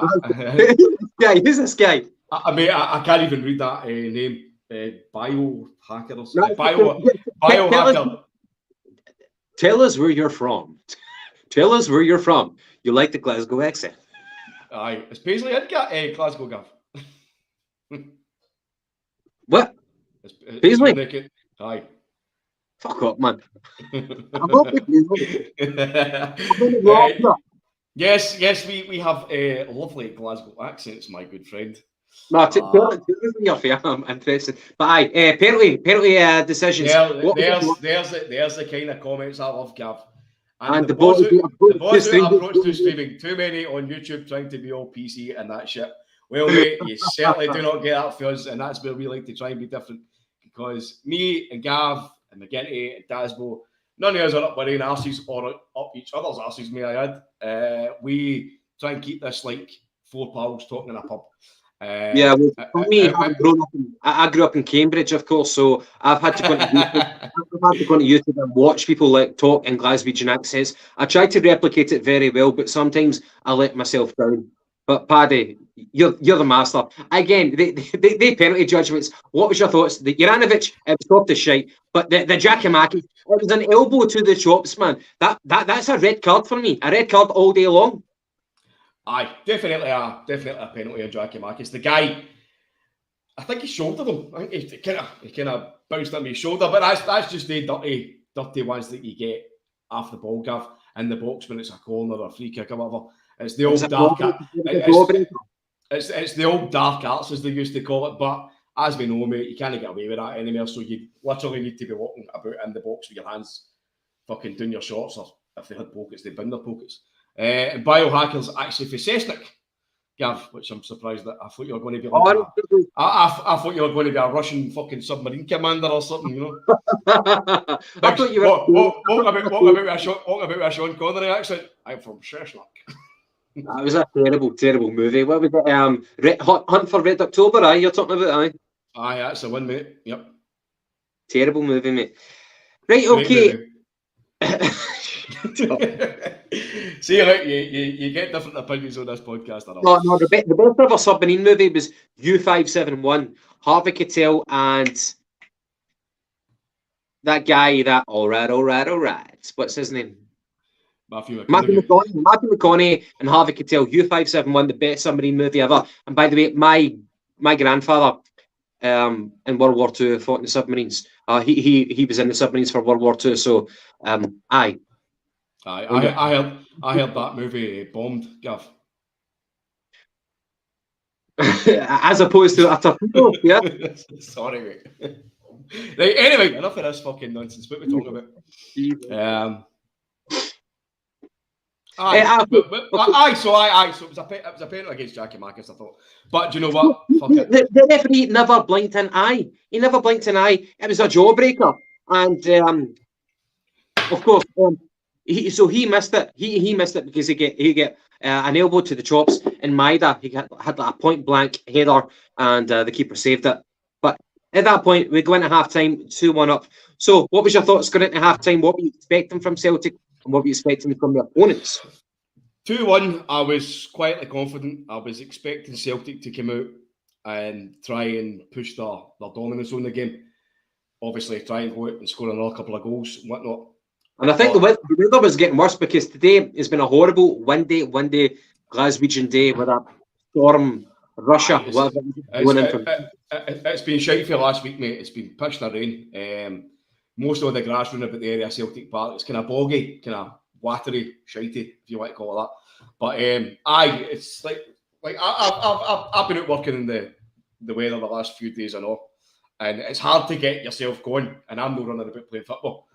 who's this guy? I can't even read that name. Biohacker or something. Biohacker. Tell us where you're from. Tell us where you're from. You like the Glasgow accent. Aye, it's Paisley in Glasgow, Gav. What? It's Paisley? Aye. Fuck up, man. Yes, we have lovely Glasgow accents, my good friend. No, tell us your fair. I'm interested. But aye, penalty decisions. There's the kind of comments I love, Gav. And the boys who approach to streaming, too many on YouTube trying to be all PC and that shit. Well, mate, you certainly do not get that for us, and that's where we like to try and be different. Because me and Gav and McGinty and Dasbo, none of us are up worrying arses or up each other's arses, may I add. We try and keep this like 4 pals talking in a pub. For me, I grew up in Cambridge, of course, so I've had to go to YouTube, and watch people like talk in Glaswegian accents. I try to replicate it very well, but sometimes I let myself down. But Paddy, you're the master. Again, the penalty judgments. What was your thoughts? The Juranovic, it was soft as shite, but the Giakoumakis, it was an elbow to the chops, man. That's a red card for me. A red card all day long. Aye, definitely a penalty on Giakoumakis. The guy, I think he shouldered him. I think he kind of bounced on his shoulder, but that's just the dirty ones that you get after the ball, Gav, in the box when it's a corner or a free kick or whatever. It's the old dark. It's the old dark arts, as they used to call it. But as we know, mate, you can't get away with that anymore. So you literally need to be walking about in the box with your hands fucking doing your shots, or if they had pockets, they'd bin their pockets. Biohacker's actually for Cessnick, Gav, which I'm surprised that I thought you were going to be like I thought you were going to be a Russian fucking submarine commander or something, you know. I thought you were walking about a Sean Connery accent. I'm from Cessnick. That was a terrible movie. What was it? Hunt for Red October, aye, you're talking about, aye? Aye, that's the one, mate. Yep. Terrible movie, mate. Right, okay. See, look, you get different opinions on this podcast. No, the best ever submarine movie was U571. Harvey Keitel and that guy, all right. What's his name? Matthew McConaughey and Harvey Keitel. U571, the best submarine movie ever. And by the way, my grandfather in World War II fought in the submarines. He was in the submarines for World War II. So, I heard that movie bombed, Gav. As opposed to a torpedo, yeah. Sorry, mate. Right, anyway, enough of this fucking nonsense. What we talking about? So it was a penalty against Giakoumakis, I thought. But do you know what? Fuck it. The referee never blinked an eye. He never blinked an eye. It was a jawbreaker, and of course, he missed it. He missed it because he get an elbow to the chops. In Maida, he had like a point blank header, and the keeper saved it. But at that point, we go into half time, 2-1 up. So, what was your thoughts going into half time? What were you expecting from Celtic? and what were you expecting from the opponents? 2-1, I was quietly confident. I was expecting Celtic to come out and try and push their dominance on the game. Obviously, try and go out and score another couple of goals and whatnot. And I think the weather was getting worse because today has been a horrible windy Glaswegian day with a storm, Russia. It's been shite for last week, mate. It's been pissing of rain. Most of the grass round about the area of Celtic Park, it's kind of boggy, kind of watery, shitey, if you want to call it that. But it's like I've been out working in the weather the last few days and all, and it's hard to get yourself going. And I'm not running about playing football,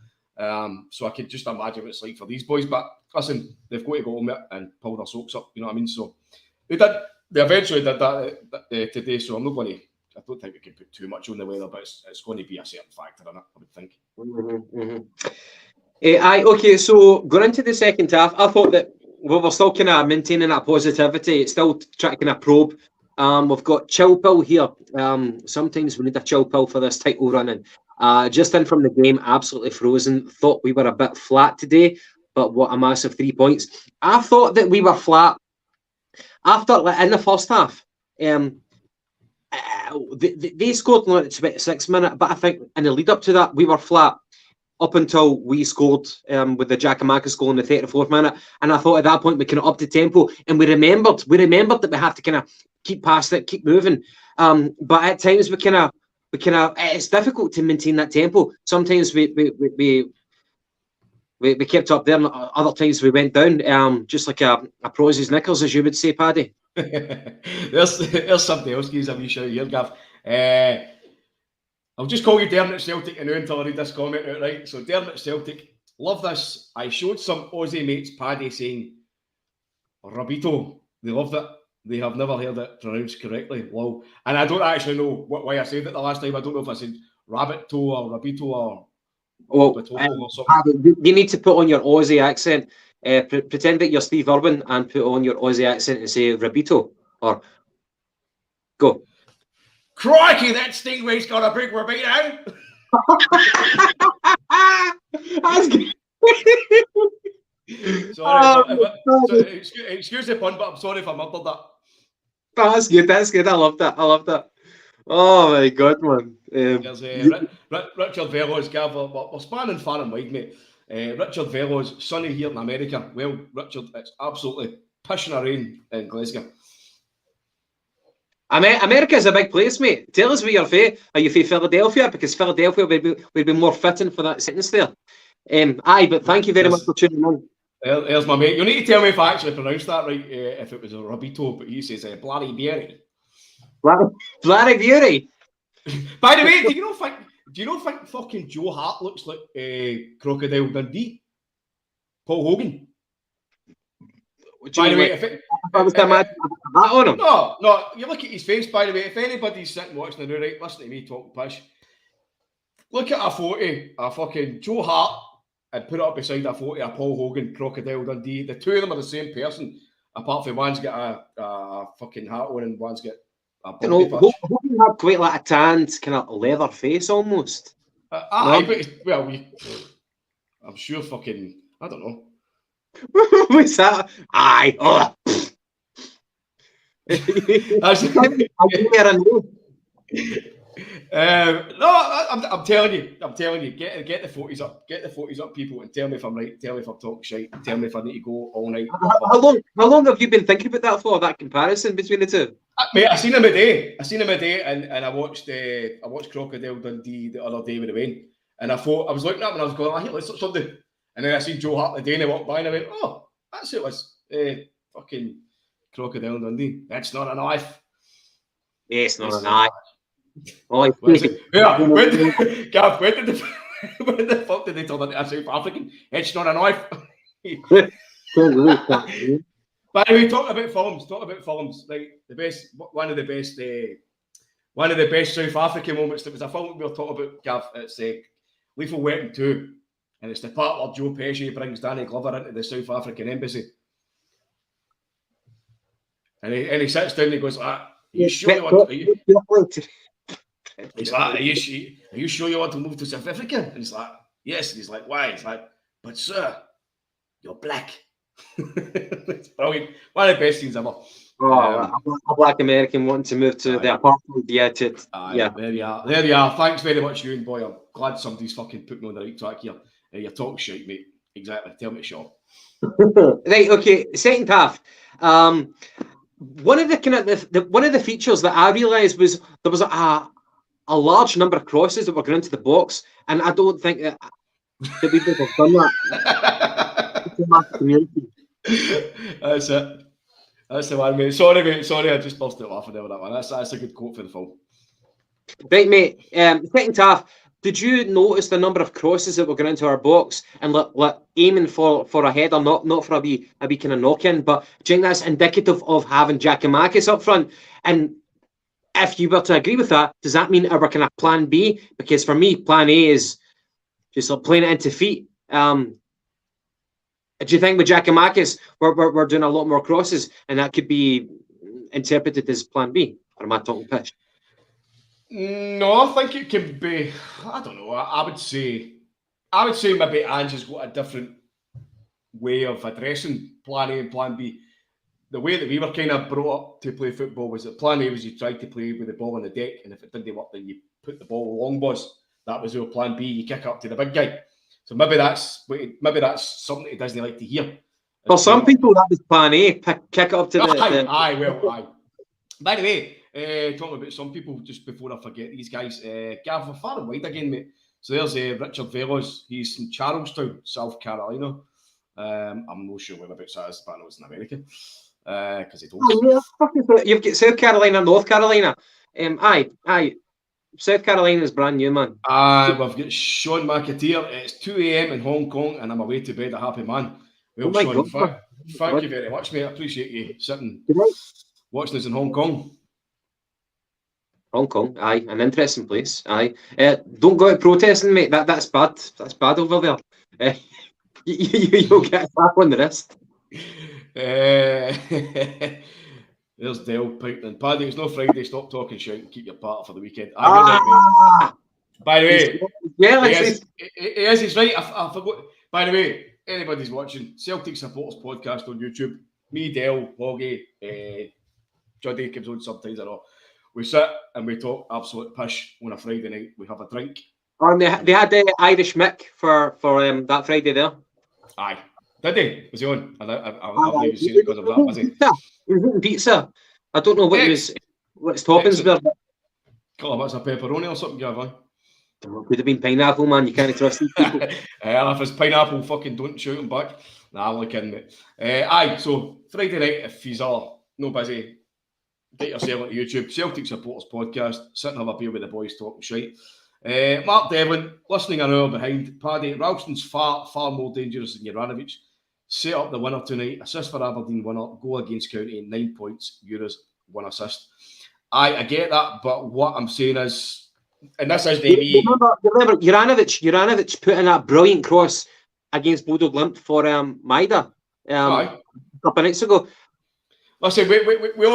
so I can just imagine what it's like for these boys. But listen, they've got to go home and pull their socks up. You know what I mean? So they eventually did that today. So I'm not going to. I don't think we can put too much on the weather, but it's going to be a certain factor in it, I would think. Okay, so going into the second half, I thought that we're still kind of maintaining that positivity, still trying to kind of probe. We've got chill pill here. Sometimes we need a chill pill for this title running. Just in from the game, absolutely frozen. Thought we were a bit flat today, but what a massive 3 points. I thought that we were flat after, in the first half. They scored in the 26th minute, but I think in the lead up to that, we were flat up until we scored with the Giacomakis goal in the 34th minute. And I thought at that point we kind of upped the tempo, and we remembered that we have to kind of keep past it, keep moving. But at times we kind of it's difficult to maintain that tempo. Sometimes we kept up there, and other times we went down, just like a Proz's knickers, as you would say, Paddy. There's somebody else gives a wee shout here, Gav. I'll just call you Dermot Celtic and until I read this comment out, right? So Dermot Celtic, love this. I showed some Aussie mates Paddy saying Rabito. They loved it. They have never heard it pronounced correctly. Wow. And I don't actually know why I said it the last time. I don't know if I said rabbit toe or Rabito or something. You need to put on your Aussie accent. Pretend that you're Steve Irwin and put on your Aussie accent and say Rabito or go. Crikey, that Stingray's got a big Rabito. That's good. Sorry, excuse the pun, but I'm sorry if I murdered that. That's good. I love that. Oh my God, man. There's Richard Veloz, Gav. We're spanning far and wide, mate. Richard Veloz, sunny here in America. Well, Richard, it's absolutely pissing a rain in Glasgow. America's a big place, mate. Tell us where you're from. Are you from Philadelphia? Because Philadelphia would be more fitting for that sentence there. But thank you very much for tuning in. There's my mate. You need to tell me if I actually pronounced that right. If it was a Rabito, but he says Blarry Berry. Blarry Berry. By the way, do you not think fucking Joe Hart looks like Crocodile Dundee? Paul Hogan. By the way, if I was to imagine that on him. No, you look at his face, by the way. If anybody's sitting watching the right, listen to me talk pish. Look at a photo of fucking Joe Hart and put it up beside a photo of Paul Hogan, Crocodile Dundee. The two of them are the same person, apart from one's got a fucking hat on and one's got a body patch. Hogan had quite like a tanned kind of leather face almost. I'm sure fucking, I don't know. What's that? Aye. Oh. I'm telling you, get the photos up, people, and tell me if I'm right, tell me if I'm talking shite, tell me if I need to go all night. How long have you been thinking about that for? That comparison between the two? Mate, I seen him a day, and I watched Crocodile Dundee the other day with the rain, and I was looking at him and I was going, let's look something. And then I seen Joe Hart the day and I walked by and I went, oh, that's it was fucking Crocodile Dundee. That's not a knife. Yeah, it's not a knife. Gav, when the fuck did they tell that South African? It's not a knife. By the way, talk about films. Like one of the best South African moments. There was a film we were talking about, Gav. It's Lethal Weapon 2. And it's the part where Joe Pesci brings Danny Glover into the South African embassy. And he sits down and he goes, are you sure you want to... He's like, are you sure you want to move to South Africa? And he's like, yes. And he's like, why? He's like, but sir, you're black. It's brilliant. One of the best scenes ever. A black American wanting to move to the apartment. Yeah, there you are. There you are. Thanks very much, Ewan. Boy, I'm glad somebody's fucking put me on the right track here. You're talking shit, mate. Exactly. Tell me to shut up. Right. Okay. Second half. One of the one of the features that I realised was there was a large number of crosses that were going into the box, and I don't think that we would have done that. That's it. That's the one, mate. Sorry, mate. Sorry, I just busted laughing over that one. That's a good quote for the film. Right, mate. Second half. Did you notice the number of crosses that were going into our box and aiming for a header, not for a wee kind of knock-in? But do you think that's indicative of having Giakoumakis up front? And if you were to agree with that, does that mean our kind of plan B? Because for me, plan A is just playing it into feet. Do you think with Giakoumakis we're doing a lot more crosses, and that could be interpreted as plan B? Or am I talking pitch? No, I think it can be. I don't know. I would say maybe Ange has got a different way of addressing plan A and plan B. The way that we were kind of brought up to play football was that plan A was you tried to play with the ball on the deck, and if it didn't work, then you put the ball long boss. That was your plan B. You kick up to the big guy. So maybe that's something he doesn't like to hear. For some people, that was plan A. Kick up to the. Aye. By the way. Talking about some people, just before I forget these guys, Gav, we're far and wide again, mate. So there's Richard Velos. He's from Charlestown, South Carolina. I'm not sure whereabouts that is, but I know it's in America. Because he told us. You've got South Carolina, North Carolina. Aye. South Carolina is brand new, man. We've got Sean McAteer. It's 2 a.m. in Hong Kong, and I'm away to bed a happy man. Well, Sean, thank you very much, mate. I appreciate you sitting, watching us in Hong Kong. Hong Kong, aye, an interesting place, aye. Don't go out protesting, mate. That's bad. That's bad over there. You'll get a slap on the wrist. There's Dale piping. Paddy, it's no Friday. Stop talking shit and keep your part for the weekend. Right, by the way, he's right. I forgot. By the way, anybody's watching Celtic Supporters Podcast on YouTube. Me, Dale, Hoggy, Joddy comes on sometimes. I know. We sit and we talk absolute pish on a Friday night. We have a drink. And they had Irish Mick for that Friday there. Aye. Did he? Was he on? I believe you've seen it because of that, was he? He was eating pizza. I don't know what his toppings were. Couple of bits of pepperoni or something, Gavin. Could have been pineapple, man. You can't trust these people. If it's pineapple, fucking don't shoot him back. Nah, I'm only kidding, mate. Aye, so Friday night, if he's no busy, get yourself on YouTube, Celtic Supporters Podcast, sit and have a beer with the boys talking shite. Mark Devlin, listening an hour behind. Paddy, Ralston's far more dangerous than Juranovic. Set up the winner tonight. Assist for Aberdeen winner. Goal against County, 9 points. Euros, 1 assist. I get that, but what I'm saying is, and this is maybe... Remember Juranovic put in that brilliant cross against Bodo Glimt for Maida a couple of nights ago. Listen, we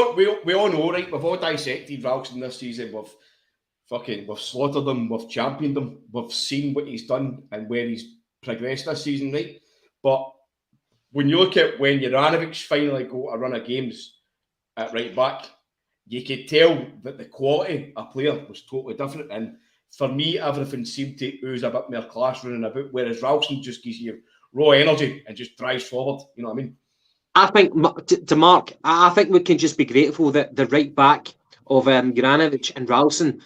all know, right? We've all dissected Ralston this season. We've slaughtered him. We've championed him. We've seen what he's done and where he's progressed this season, right? But when you look at when Juranovic finally got a run of games at right back, you could tell that the quality of player was totally different. And for me, everything seemed to ooze a bit more class running about, whereas Ralston just gives you raw energy and just drives forward. You know what I mean? I think, to Mark, I think we can just be grateful that the right back of Juranovic and Ralston,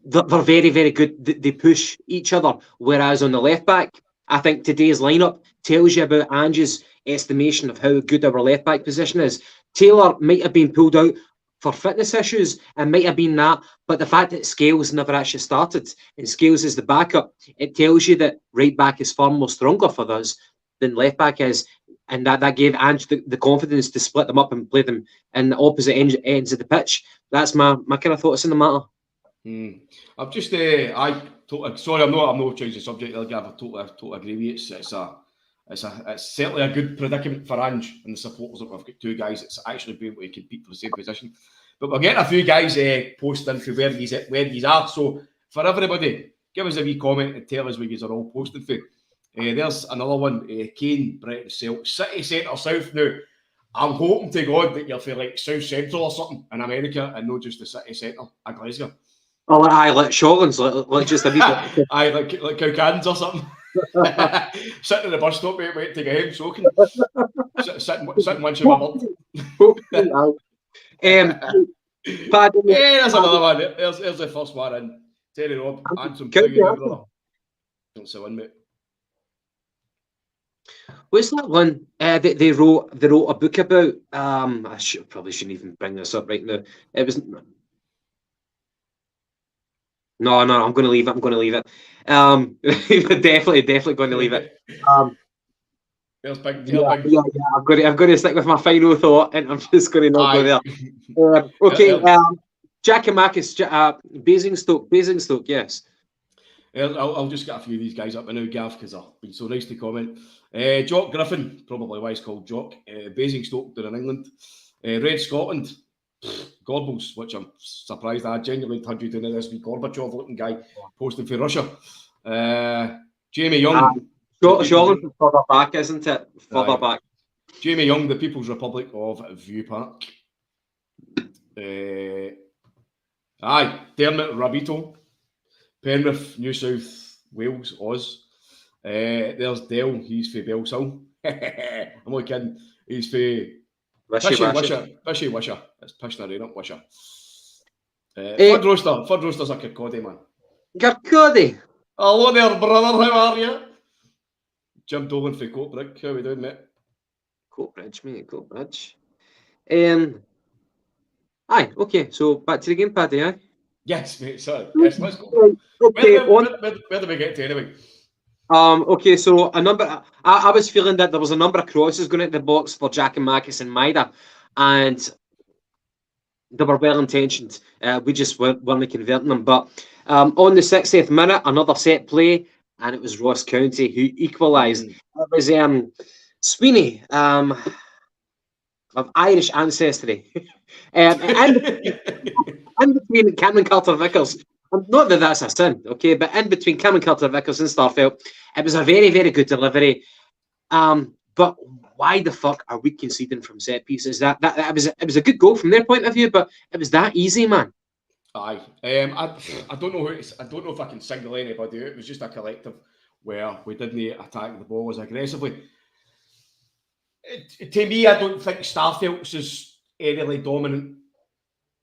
they're very, very good. They push each other. Whereas on the left back, I think today's lineup tells you about Ange's estimation of how good our left back position is. Taylor might have been pulled out for fitness issues and might have been that, but the fact that Scales never actually started and Scales is the backup, it tells you that right back is far more stronger for us than left back is. And that gave Ange the confidence to split them up and play them in the opposite ends of the pitch. That's my kind of thoughts on the matter. I'm just, sorry, I'm not changing the subject there, Gav. I totally agree with you. It's certainly a good predicament for Ange and the supporters. That we've got two guys that's actually been able to compete for the same position. But we're getting a few guys posting for where these are. So for everybody, give us a wee comment and tell us where you are all posting for. There's another one. Kane, Brett, Celtic, City Centre South. Now, I'm hoping to God that you're for like South Central or something in America and not just the City Centre of Glasgow. Oh, aye, like Shawlands, like just a wee bit. Aye, like Cowcans or something. Sitting in the bus stop, mate, waiting to get home, soaking. Sitting munching my bird. Paddy, Yeah, there's another one. There's the first one in. Terry Robb, Antrim, brother. Don't say one, mate. What's that one they wrote a book about? I probably shouldn't even bring this up right now. It was no. I'm going to leave it. Definitely going to leave it. There's big. Yeah, I've got to stick with my final thought, and I'm just going to not go there. Okay, Giakoumakis, Basingstoke, yes. I'll just get a few of these guys up now, Gav, because they've been so nice to comment. Jock Griffin, probably why he's called Jock. Basingstoke, they're in England. Red Scotland, Gorbals, which I'm surprised I genuinely had you doing this wee Gorbachev looking guy posting for Russia. Jamie Young. Shawlands is further back, isn't it? Further back. Jamie Young, the People's Republic of View Park. Dermot Rabito, Penrith, New South Wales, Oz. There's Dell, he's for Bellsill. I'm not kidding. He's for Wisher. It's Pishna Rain up Wisher. Fud Roaster's a Kirkcaldy, man. Kirkcaldy. Hello there, brother, how are you? Jim Dolan for Coatbridge, how are we doing, mate? Coatbridge, mate, Coatbridge. Aye, okay, so back to the game, Paddy, aye? Yes, mate, sorry. Yes, let's go. Okay, where do we get to anyway? Okay, so a number. I was feeling that there was a number of crosses going into the box for Giakoumakis and Maida, and they were well intentioned. We just weren't converting them. But on the 60th minute, another set play, and it was Ross County who equalised. It was Sweeney of Irish ancestry, and between Cameron Carter-Vickers. Not that that's a sin, okay, but in between Cameron Carter-Vickers and Starfelt, it was a very, very good delivery. But why the fuck are we conceding from set pieces? That was a good goal from their point of view, but it was that easy, man. Aye, I don't know I don't know if I can single anybody out. It was just a collective where we didn't attack the ball as aggressively. To me, I don't think Starfelt's is really dominant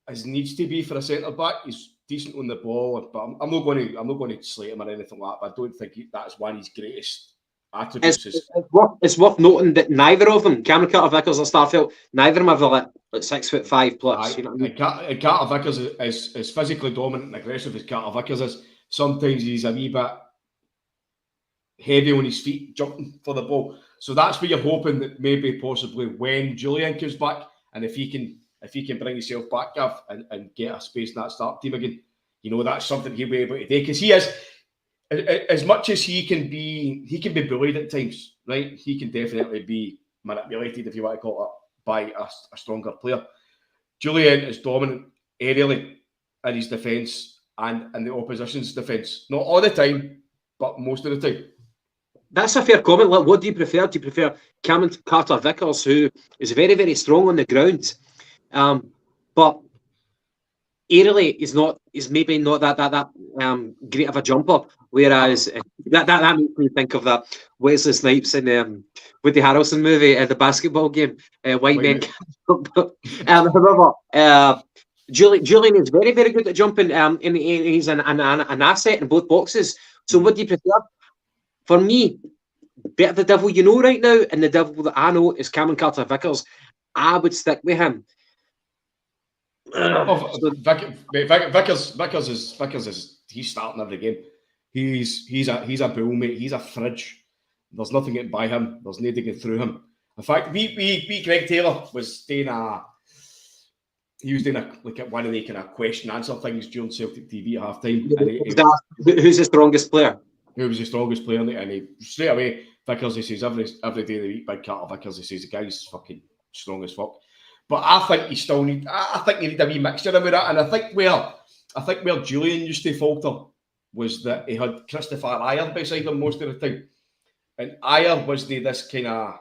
as needs to be for a centre back. He's decent on the ball, but I'm not going to slate him or anything like that. But I don't think that's one of his greatest attributes. It's worth noting that neither of them, Cameron Carter-Vickers or Starfelt, neither of them are like 6'5" plus. You know what I mean? Carter-Vickers is as physically dominant and aggressive as Carter-Vickers is. Sometimes he's a wee bit heavy on his feet, jumping for the ball. So that's what you're hoping that maybe possibly when Julian comes back, and if he can bring himself back, Gav, and get a space in that start team again, you know, that's something he'll be able to do. Because he is, as much as he can be bullied at times, right? He can definitely be manipulated, if you want to call it, by a stronger player. Julian is dominant aerially in his defence and in the opposition's defence. Not all the time, but most of the time. That's a fair comment. Like, what do you prefer? Do you prefer Cameron Carter-Vickers, who is very, very strong on the ground, but aerially is maybe not that great of a jumper? Whereas that makes me think of that Wesley Snipes in Woody Harrelson movie, the basketball game, White Men Can't Jump. However, Julian is very, very good at jumping, and he's an asset in both boxes. So what do you prefer? For me, better the devil you know right now, and the devil that I know is Cameron Carter-Vickers. I would stick with him. Vickers is he's starting every game. He's a bull, mate. He's a fridge. There's nothing getting by him. There's nothing getting through him. In fact, we Greg Taylor was doing one of the kind of question answer things during Celtic TV at half time. Who's the strongest player? Who was the strongest player? And he straight away, Vickers, he says every day of the week, Big Carter-Vickers, he says the guy's fucking strong as fuck. But I think he still need. I think you need a wee mixture of that. And I think where Julian used to falter was that he had Christopher Ryan beside him most of the time. And Ayer wasn't this kind of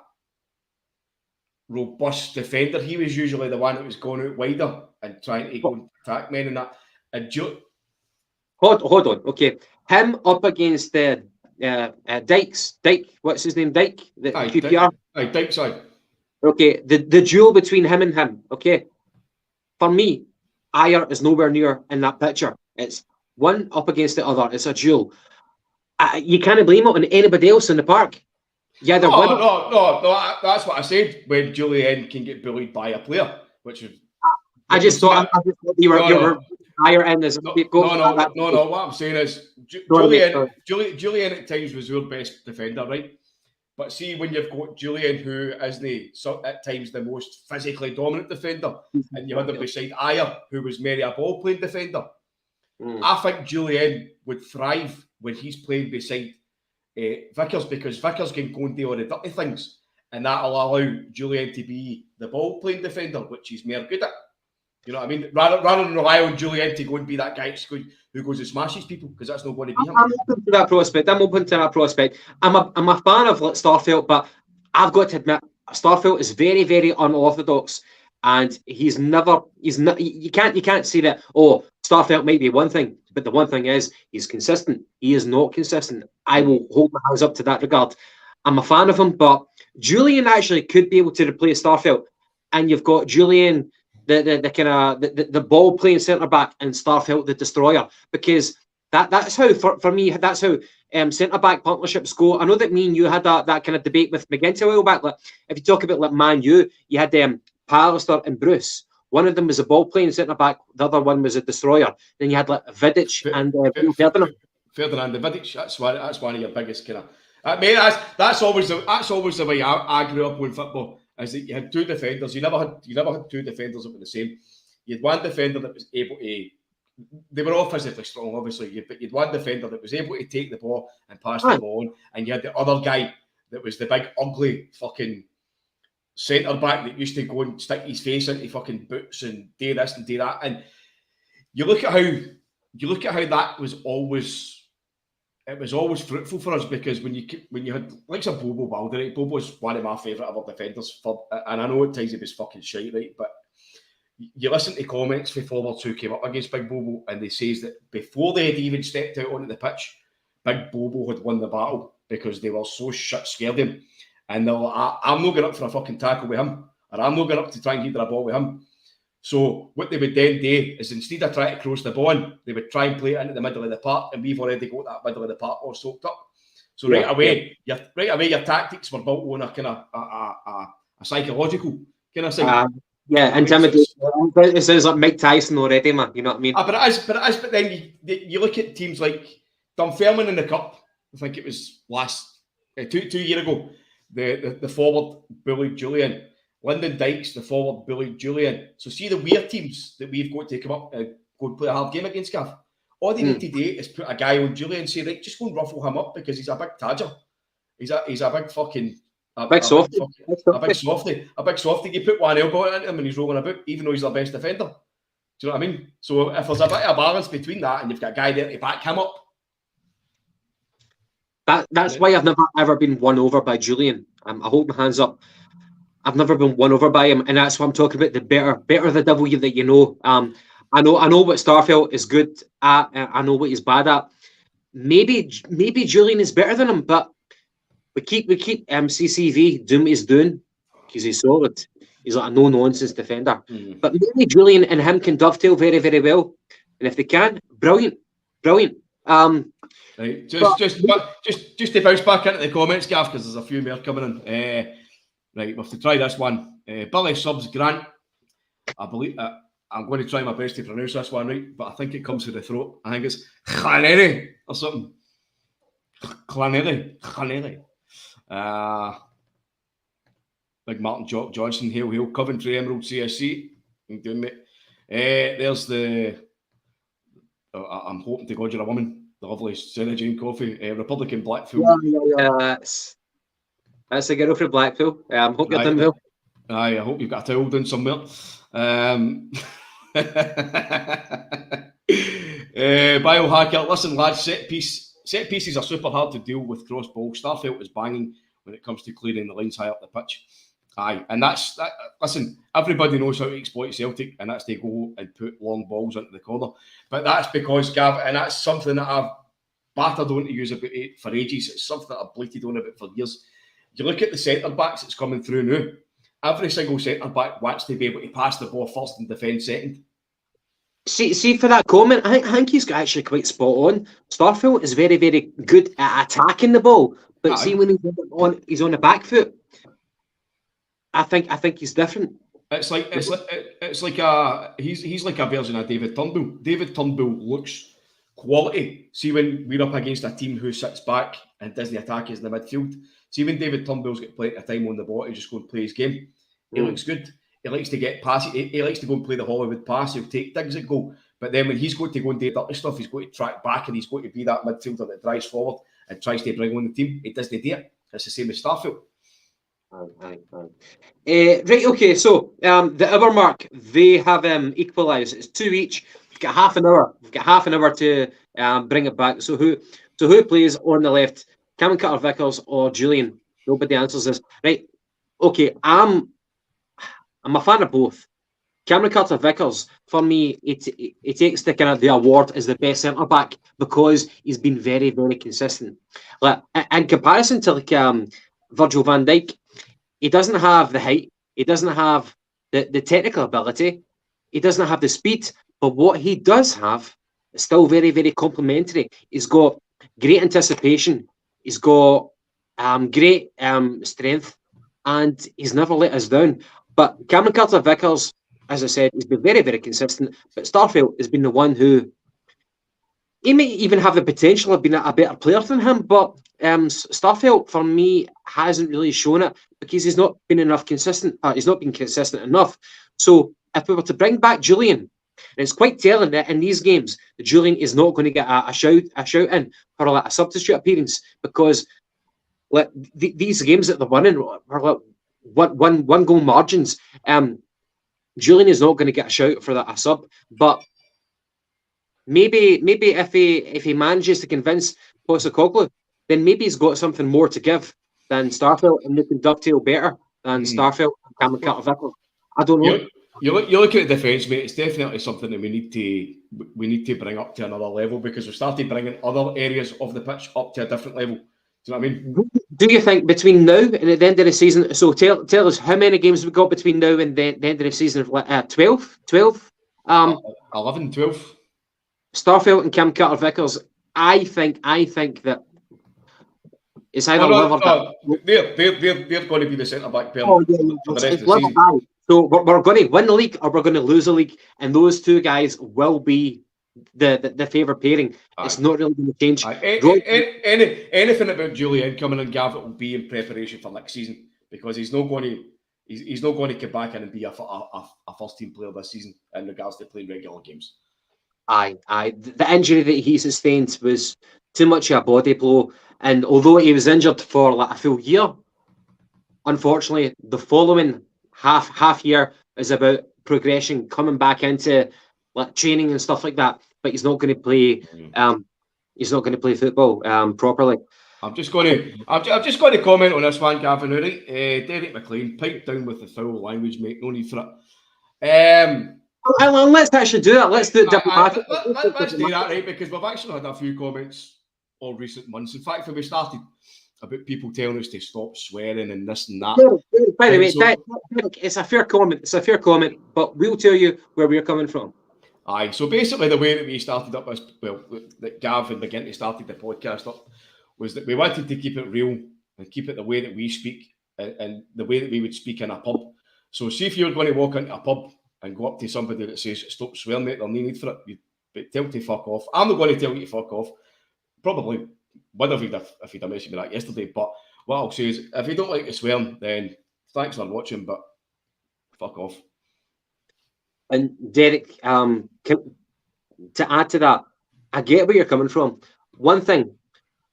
robust defender. He was usually the one that was going out wider and trying to go and attack men and that. And Hold on. Okay, him up against the Dike. What's his name? Dike. The QPR. Dike. Sorry. Okay, the duel between him and him. Okay, for me, Ayer is nowhere near in that picture. It's one up against the other. It's a duel. You can't blame it on anybody else in the park. Yeah, they're winning. No. That's what I said when Julian can get bullied by a player, which is. I just thought you were higher end as no. What I'm saying is Julian at times was your best defender, right? But see, when you've got Julian, who isn't at times the most physically dominant defender, and you had him beside Ayer, who was merely a ball playing defender. I think Julian would thrive when he's playing beside Vickers, because Vickers can go and do all the dirty things, and that'll allow Julian to be the ball playing defender, which he's more good at. You know what I mean? Rather than rely on Julian to go and be that guy who goes and smashes people, because that's not going to be him. I'm open to that prospect. I'm a fan of Starfelt, but I've got to admit, Starfelt is very, very unorthodox, and he's not. You can't say that. Oh, Starfelt might be one thing, but the one thing is he's consistent. He is not consistent. I will hold my hands up to that regard. I'm a fan of him, but Julian actually could be able to replace Starfelt, and you've got Julian, the ball playing centre back, and Starfelt the destroyer, because that's how for me that's how centre back partnerships go. I know that me and you had that kind of debate with McGinty a while back. Like, if you talk about like Man U, you had Pallister and Bruce. One of them was a ball playing centre back, the other one was a destroyer. Then you had like Vidic and Ferdinand. Ferdinand and Vidic. That's one of your biggest kind of. I mean, that's always the way I grew up with football. Is that you had two defenders. You never had two defenders that were the same. You had one defender that was able to. They were all physically strong, obviously, but you had one defender that was able to take the ball and pass the ball on, and you had the other guy that was the big ugly fucking centre back that used to go and stick his face into fucking boots and do this and do that. And you look at how that was always. It was always fruitful for us, because when you had like some Bobo Balder, Bobo's one of my favourite other defenders, and I know at times he was fucking shite, right? But you listen to comments for forwards who came up against Big Bobo, and they says that before they had even stepped out onto the pitch, Big Bobo had won the battle, because they were so shit scared of him, and they're like, I'm not going up for a fucking tackle with him, or I'm not going up to try and get a ball with him. So what they would then do is, instead of trying to cross the ball in, they would try and play it into the middle of the park, and we've already got that middle of the park all soaked up. So right away, your tactics were built on a kind of a psychological kind of thing. Intimidation. It sounds like Mike Tyson already, man. You know what I mean? But then you look at teams like Dunfermline in the cup. I think it was two years ago. The forward bullied Julian. Lyndon Dykes, the forward, bullied Julian. So see the weird teams that we've got to come up and go and play a hard game against, Gav. All they need to do is put a guy on Julian and say, right, just go and ruffle him up, because he's a big tadger. He's a big fucking... A big softy. You put one elbow into him and he's rolling about, even though he's their best defender. Do you know what I mean? So if there's a bit of balance between that, and you've got a guy there to back him up. That's why I've never ever been won over by Julian. I hold my hands up. I've never been won over by him, and that's what I'm talking about. The better the devil that you know. I know what Starfelt is good at. I know what he's bad at. Maybe Julian is better than him, but we keep CCV doing what he's doing, because he's solid. He's like a no nonsense defender. But maybe Julian and him can dovetail very, very well, and if they can, brilliant. Right, just to bounce back into the comments, Gav, because there's a few more coming in. Right, we have to try this one. Billy Subs Grant. I believe I'm going to try my best to pronounce this one right, but I think it comes with the throat. I think it's Claneri or something. Claneri. Big Martin Johnson, hail. Coventry Emerald CSC. You doing, mate? There's the. I'm hoping to God you're a woman. The lovely Sarah Jane Coffey. Republican Blackpool. Yeah. That's a girl from Blackpool. Hope you're doing well. I hope you've got a towel down somewhere. Biohacker, listen, lads, set piece set pieces are super hard to deal with cross ball. Starfelt is banging when it comes to clearing the lines high up the pitch. Aye, and that's that. Listen, everybody knows how to exploit Celtic, and that's they go and put long balls into the corner. But that's because Gav, and that's something that I've battered on to use about it for ages. It's something that I've bleated on about for years. You look at the centre backs that's coming through now. Every single centre back wants to be able to pass the ball first and defend second. See for that comment, I think he's actually quite spot on. Starfelt is very, very good at attacking the ball, but see when he's on the back foot, I think he's different. It's like he's like a version of David Turnbull. David Turnbull looks quality. See when we're up against a team who sits back and doesn't attack us in the midfield. See when David Turnbull's got plenty of time on the ball to just go and play his game. He looks good. He likes to get passes. He likes to go and play the Hollywood pass. He'll take digs at goal. But then when he's got to go and do dirty stuff, he's got to track back and he's got to be that midfielder that drives forward and tries to bring on the team. He doesn't do it. It's the same as Starfelt. Right, okay, so the hour mark, they have equalised. It's 2 each. We've got half an hour. We've got half an hour to bring it back. So who plays on the left? Cameron Carter-Vickers or Julian? Nobody answers this. Right, okay, I'm a fan of both. Cameron Carter-Vickers, for me, it takes the kind of the award as the best centre back because he's been very, very consistent. Like in comparison to Virgil van Dijk, he doesn't have the height, he doesn't have the technical ability, he doesn't have the speed, but what he does have is still very, very complimentary. He's got great anticipation, he's got great strength, and he's never let us down. But Cameron Carter-Vickers, as I said, he's been very, very consistent. But Starfelt has been the one who, he may even have the potential of being a better player than him, but Starfelt, for me, hasn't really shown it because he's not been enough consistent. He's not been consistent enough. So if we were to bring back Julian, and it's quite telling that in these games, that Julian is not going to get a shout in for a substitute appearance because these games that they're winning are like one goal margins. Julian is not going to get a shout for a sub, but maybe if he manages to convince Postecoglou, then maybe he's got something more to give than Starfelt, and they can dovetail better than Starfelt and Cameron Carter-Vickers. I don't know. You look at the defence, mate. It's definitely something that we need to bring up to another level because we've started bringing other areas of the pitch up to a different level. Do you know what I mean? Do you think between now and at the end of the season, so tell us how many games we've got between now and the end of the season? 12? 12? 11, 12. Starfelt and Cam Carter-Vickers, I think that it's either they're going to be the centre-back pair for the rest of the season. So we're going to win the league or we're going to lose the league, and those two guys will be the favourite pairing. It's not really going to change. Anything about Julian coming in, Gav, it will be in preparation for next season because he's not going to come back in and be a first team player this season in regards to playing regular games. Aye. The injury that he sustained was too much of a body blow, and although he was injured for a full year, unfortunately, the following half year is about progression, coming back into training and stuff like that. But he's not going to play. He's not going to play football properly. I'm just going to comment on this one, Gavin. All right, Derek McLean, pipe down with the foul language, mate. No need for it. Let's actually do that. Let's do it diplomatically. Let's do that, right? Because we've actually had a few comments all recent months. In fact, when we started about people telling us to stop swearing and this and that. By the way, it's a fair comment. It's a fair comment, but we'll tell you where we're coming from. Aye, so basically the way that we started up, that Gav and McGinty started the podcast up, was that we wanted to keep it real and keep it the way that we speak and the way that we would speak in a pub. So see if you're going to walk into a pub and go up to somebody that says, stop swearing, mate, there's no need for it. You tell them to fuck off. I'm not going to tell you to fuck off. Probably would have if he'd have mentioned me that yesterday. But what I'll say is, if you don't like to swear, then thanks for watching, but fuck off. And Derek, to add to that, I get where you're coming from. One thing,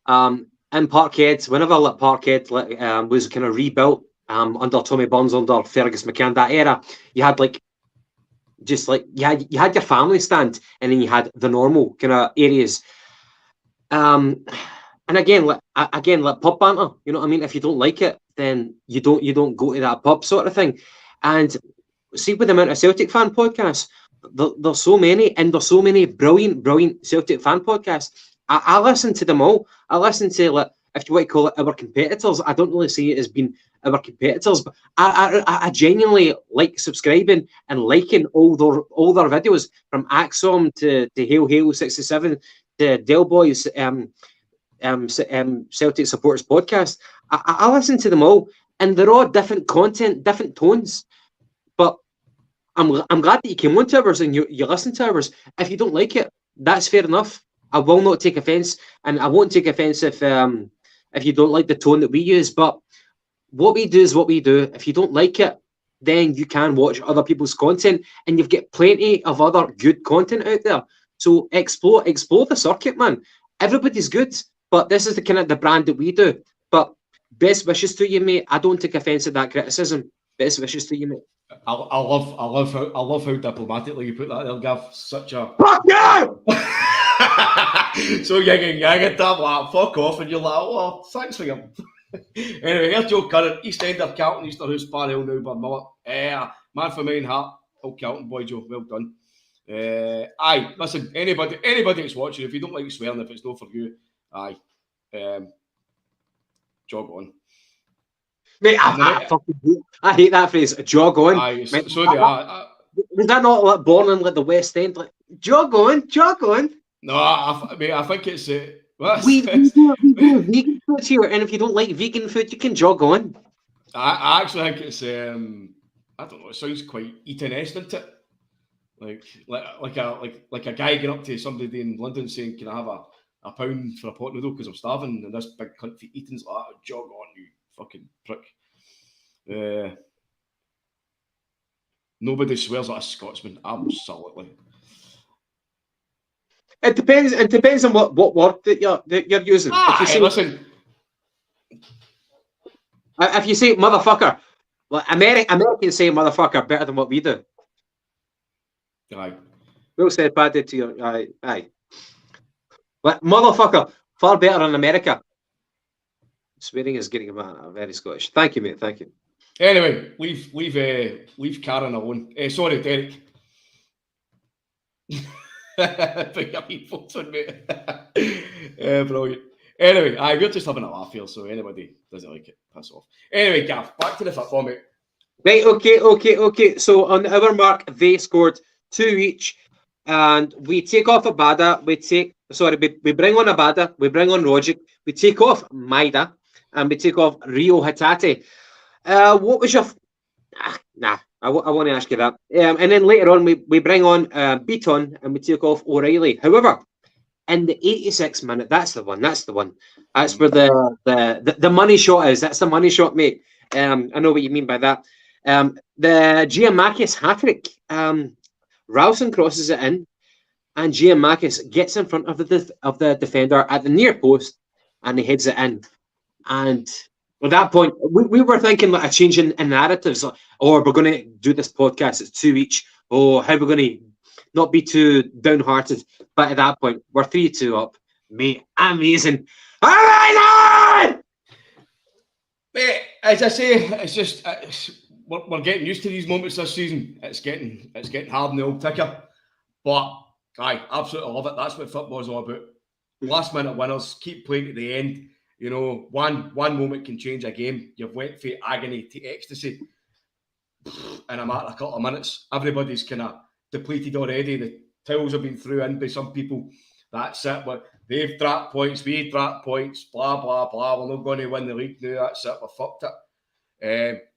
in Parkhead, whenever Parkhead was kind of rebuilt under Tommy Burns, under Fergus McCann, that era, you had you had your family stand, and then you had the normal kind of areas. And again, like pub banter. You know what I mean? If you don't like it, then you don't go to that pub, sort of thing. And see, with the amount of Celtic fan podcasts, there's so many, and there's so many brilliant Celtic fan podcasts. I listen to them all. I listen to, like, if you want to call it our competitors. I don't really see it as being our competitors, but I genuinely like subscribing and liking all their videos, from Axom to Hail 67 to Del Boys Celtic Supporters Podcast. I listen to them all, and they're all different content, different tones. But I'm glad that you came on to ours and you listen to ours. If you don't like it, that's fair enough. I will not take offence, and I won't take offence if you don't like the tone that we use. But what we do is what we do. If you don't like it, then you can watch other people's content, and you've got plenty of other good content out there. So explore the circuit, man. Everybody's good, but this is the kind of the brand that we do. But best wishes to you, mate. I don't take offence at that criticism. Best wishes to you, mate. I love how diplomatically you put that there, Gav. Such a fuck you! So you can get that, like, fuck off, and you're like, oh, thanks for your. Anyway, here's Joe Curran, East End of Carlton, Easterhouse, Parnell, Newburn, Mullet. Man for main heart, old Carlton boy, Joe. Well done. Aye, listen, anybody that's watching, if you don't like swearing, if it's not for you, aye, jog on. Mate, I hate that phrase, jog on. Aye, mate, so do I. Was that not like born in like the West End? Like, jog on. No, I think it's we do vegan food here, and if you don't like vegan food, you can jog on. I actually think it's I don't know. It sounds quite Eton-esque, doesn't it? Like a guy getting up to somebody in London saying, "Can I have a pound for a pot noodle because I'm starving?" And this big cunt for Eton's like, "Jog on, you fucking prick." Nobody swears like a Scotsman. Absolutely. It depends on what word that you're using. If you say, listen. If you say motherfucker, well, Americans say motherfucker better than what we do. Aye. Will said Paddy to you. Aye. But motherfucker, far better in America. Swearing is getting a very Scottish. Thank you, mate. Thank you. Anyway, leave Karen alone. Sorry, Derek. Big up your phone, mate. Brilliant. Anyway, we're just having a laugh here, so anybody doesn't like it, piss off. Anyway, Gav, back to the football, mate. Right, okay. So on our mark, they scored 2 each, and we take off Abada. We bring on Abada. We bring on Rogic. We take off Maida, and we take off Rio Hatate. What was your? I want to ask you that. And then later on, we bring on Beaton, and we take off O'Reilly. However, in the 86th minute, that's the one. That's the one. That's where the money shot is. That's the money shot, mate. I know what you mean by that. The Giamakis hat-trick. Ralston crosses it in, and Giamakis gets in front of the defender at the near post, and he heads it in. And at that point, we were thinking like a change in narratives, or we're going to do this podcast, it's 2 each, or how we're going to not be too downhearted. But at that point, we're 3-2 up. Mate, amazing. Amazing! Mate, as I say, it's just we're getting used to these moments this season. It's getting hard in the old ticker. But I absolutely love it. That's what football's all about. Last minute winners, keep playing to the end. You know, one moment can change a game. You've went from agony to ecstasy in a matter of a couple of minutes. Everybody's kind of depleted already. The towels have been thrown in by some people. That's it. But they've dropped points. We dropped points. Blah, blah, blah. We're not going to win the league now. That's it. We're fucked it.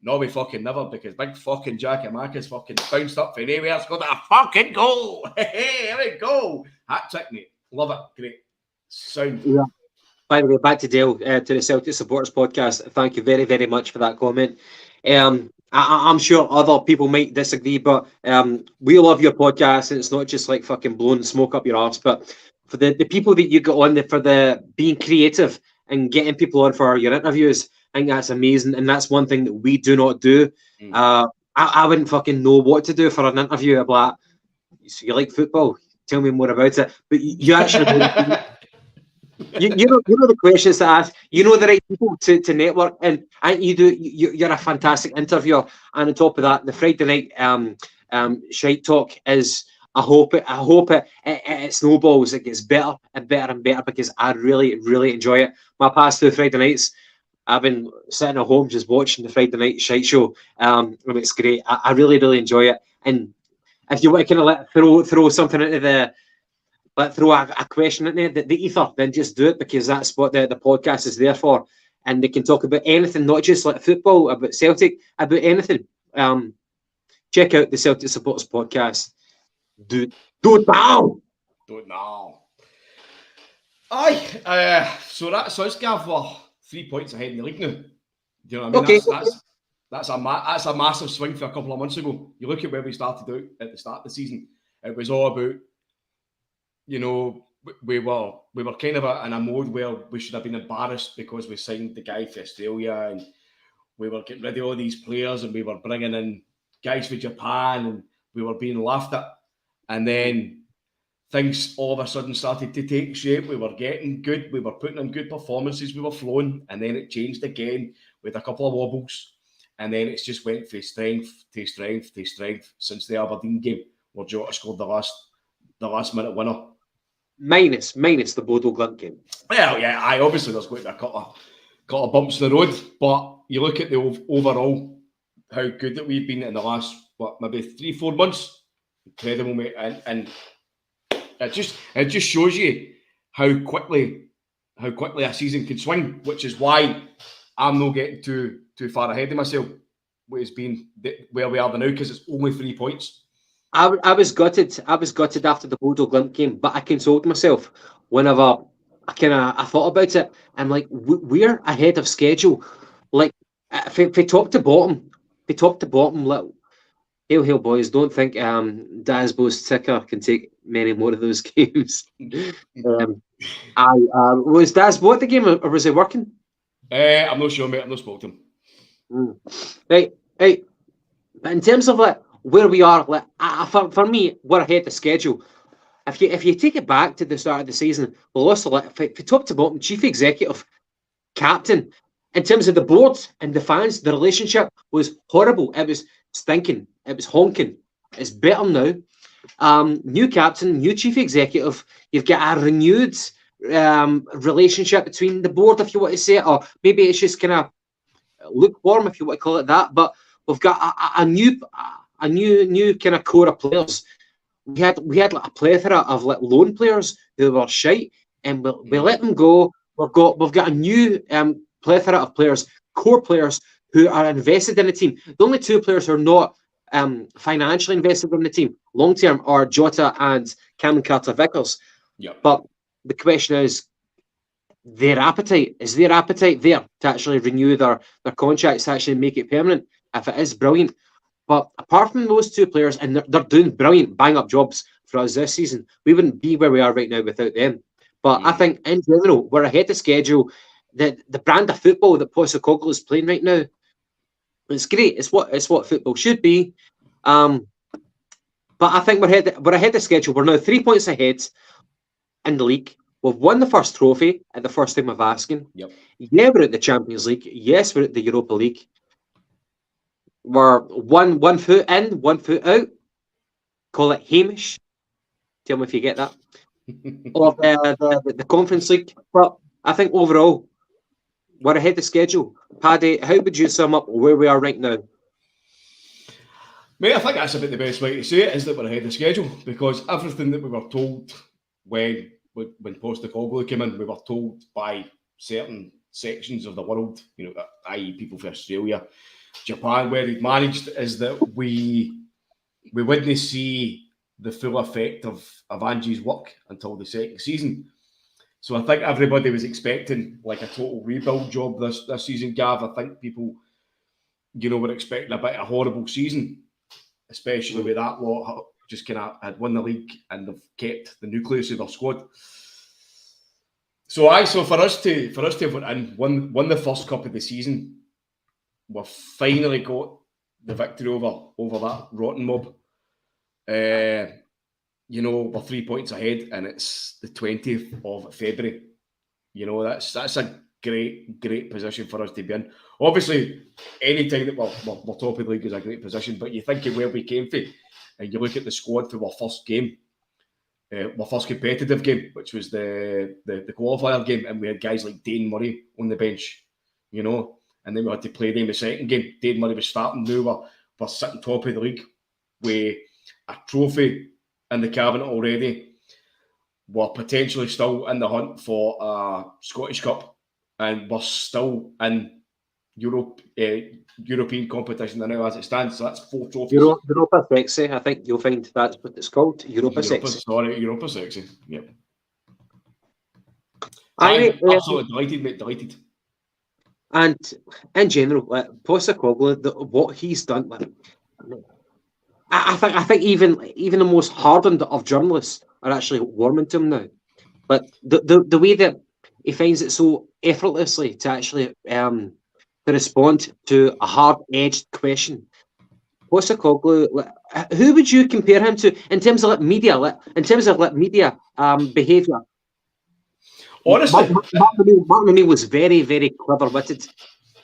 No, we fucking never, because big fucking Jackie Marcus fucking bounced up from anywhere. Scored a fucking goal. Hey, here we go. Hat trick, mate. Love it. Great. Sound. Yeah. By the way, back to Dale, to the Celtic Supporters Podcast. Thank you very, very much for that comment. I'm sure other people might disagree, but we love your podcast, and it's not just like fucking blowing smoke up your arse. But for the people that you got on for the being creative and getting people on for your interviews, I think that's amazing, and that's one thing that we do not do. I wouldn't fucking know what to do for an interview. I'd be like, so you like football? Tell me more about it. But you actually you know the questions to ask. You know the right people to network, and you're a fantastic interviewer. And on top of that, the Friday night shite talk is. I hope it snowballs. It gets better and better and better because I really enjoy it. My past 2 Friday nights, I've been sitting at home just watching the Friday night shite show, and it's great. I really enjoy it. And if you want to kind of throw something into throw a question in there, the ether, then just do it because that's what the podcast is there for. And they can talk about anything, not just like football, about Celtic, about anything. Check out the Celtic Supporters Podcast. Do it now. Do it now. Aye. So that's us, Gav. We're 3 points ahead in the league now. Do you know what I mean? Okay. That's a massive swing for a couple of months ago. You look at where we started out at the start of the season. It was all about, you know, we were kind of in a mode where we should have been embarrassed because we signed the guy for Australia and we were getting rid of all these players and we were bringing in guys for Japan and we were being laughed at. And then things all of a sudden started to take shape. We were getting good. We were putting in good performances. We were flowing. And then it changed again with a couple of wobbles. And then it's just went from strength to strength to strength since the Aberdeen game where Jota scored the last minute winner. Minus the Bodo Glimt game. Well, yeah, obviously there's going to be a couple of bumps in the road. But you look at the overall, how good that we've been in the last, maybe 3-4 months. Incredible, mate, and it just shows you how quickly a season can swing, which is why I'm not getting too far ahead of myself. It's been where we are now because it's only 3 points. I was gutted. I was gutted after the Bodo Glimt game, but I consoled myself whenever I thought about it. I'm like, we're ahead of schedule. Like, if top to bottom, like. Hail, boys. Don't think Dasbo's ticker can take many more of those games. Was Dasbo at the game or was he working? I'm not sure, mate. I've not spoken to him. Right. But in terms of like where we are, like for me, we're ahead of schedule. If you take it back to the start of the season, we lost for top to bottom, chief executive, captain. In terms of the board and the fans, the relationship was horrible. It was stinking. It was honking. It's better now. New captain, new chief executive. You've got a renewed relationship between the board, if you want to say it, or maybe it's just kind of lukewarm, if you want to call it that. But we've got a new kind of core of players. We had like a plethora of like loan players who were shite, and we let them go. We've got a new plethora of players, core players who are invested in the team. The only 2 players who are not financially invested in the team long term are Jota and Cameron Carter-Vickers. Yep. But the question is, their appetite there to actually renew their contracts, to actually make it permanent? If it is, brilliant. But apart from those 2 players, and they're doing brilliant bang-up jobs for us this season, we wouldn't be where we are right now without them. But I think, in general, we're ahead of schedule. The brand of football that Postecoglou is playing right now, it's great. It's what football should be. But I think we're ahead of schedule. We're now 3 points ahead in the league. We've won the first trophy at the first time of asking. Yep. Yeah, we're at the Champions League. Yes, we're at the Europa League. We're one foot in, 1 foot out. Call it Hamish. Tell me if you get that. Or the Conference League. But I think overall, we're ahead of schedule. Paddy, how would you sum up where we are right now? Mate, I think that's about the best way to say it, is that we're ahead of schedule, because everything that we were told when Postecoglou came in, we were told by certain sections of the world, you know, i.e. people from Australia, Japan, where they'd managed, is that we wouldn't see the full effect of Angie's work until the second season. So I think everybody was expecting like a total rebuild job this season, Gav. I think people, you know, were expecting a bit of a horrible season, especially with that lot just kind of had won the league and they've kept the nucleus of their squad. So for us to have won the first cup of the season, we've finally got the victory over that rotten mob. You know, we're 3 points ahead and it's the 20th of February. You know, that's a great position for us to be in. Obviously, any time that we're top of the league is a great position, but you think of where we came from, and you look at the squad for our first game, my first competitive game, which was the qualifier game, and we had guys like Dane Murray on the bench, you know, and then we had to play them in the second game. Dane Murray was starting. Now we're sitting top of the league with a trophy in the cabinet already. We're potentially still in the hunt for a Scottish Cup, and we're still in European competition now as it stands. So that's 4 trophies. Europa Sexy, I think you'll find that's what it's called. Europa Sexy. Sorry, Europa Sexy. Yep. Absolutely delighted, mate. Delighted. And in general, Postecoglou, what he's done, I think even the most hardened of journalists are actually warming to him now. But the way that he finds it so effortlessly to actually to respond to a hard-edged question. Postecoglou, who would you compare him to in terms of media behaviour? Honestly, Martin O'Neill was very, very clever-witted.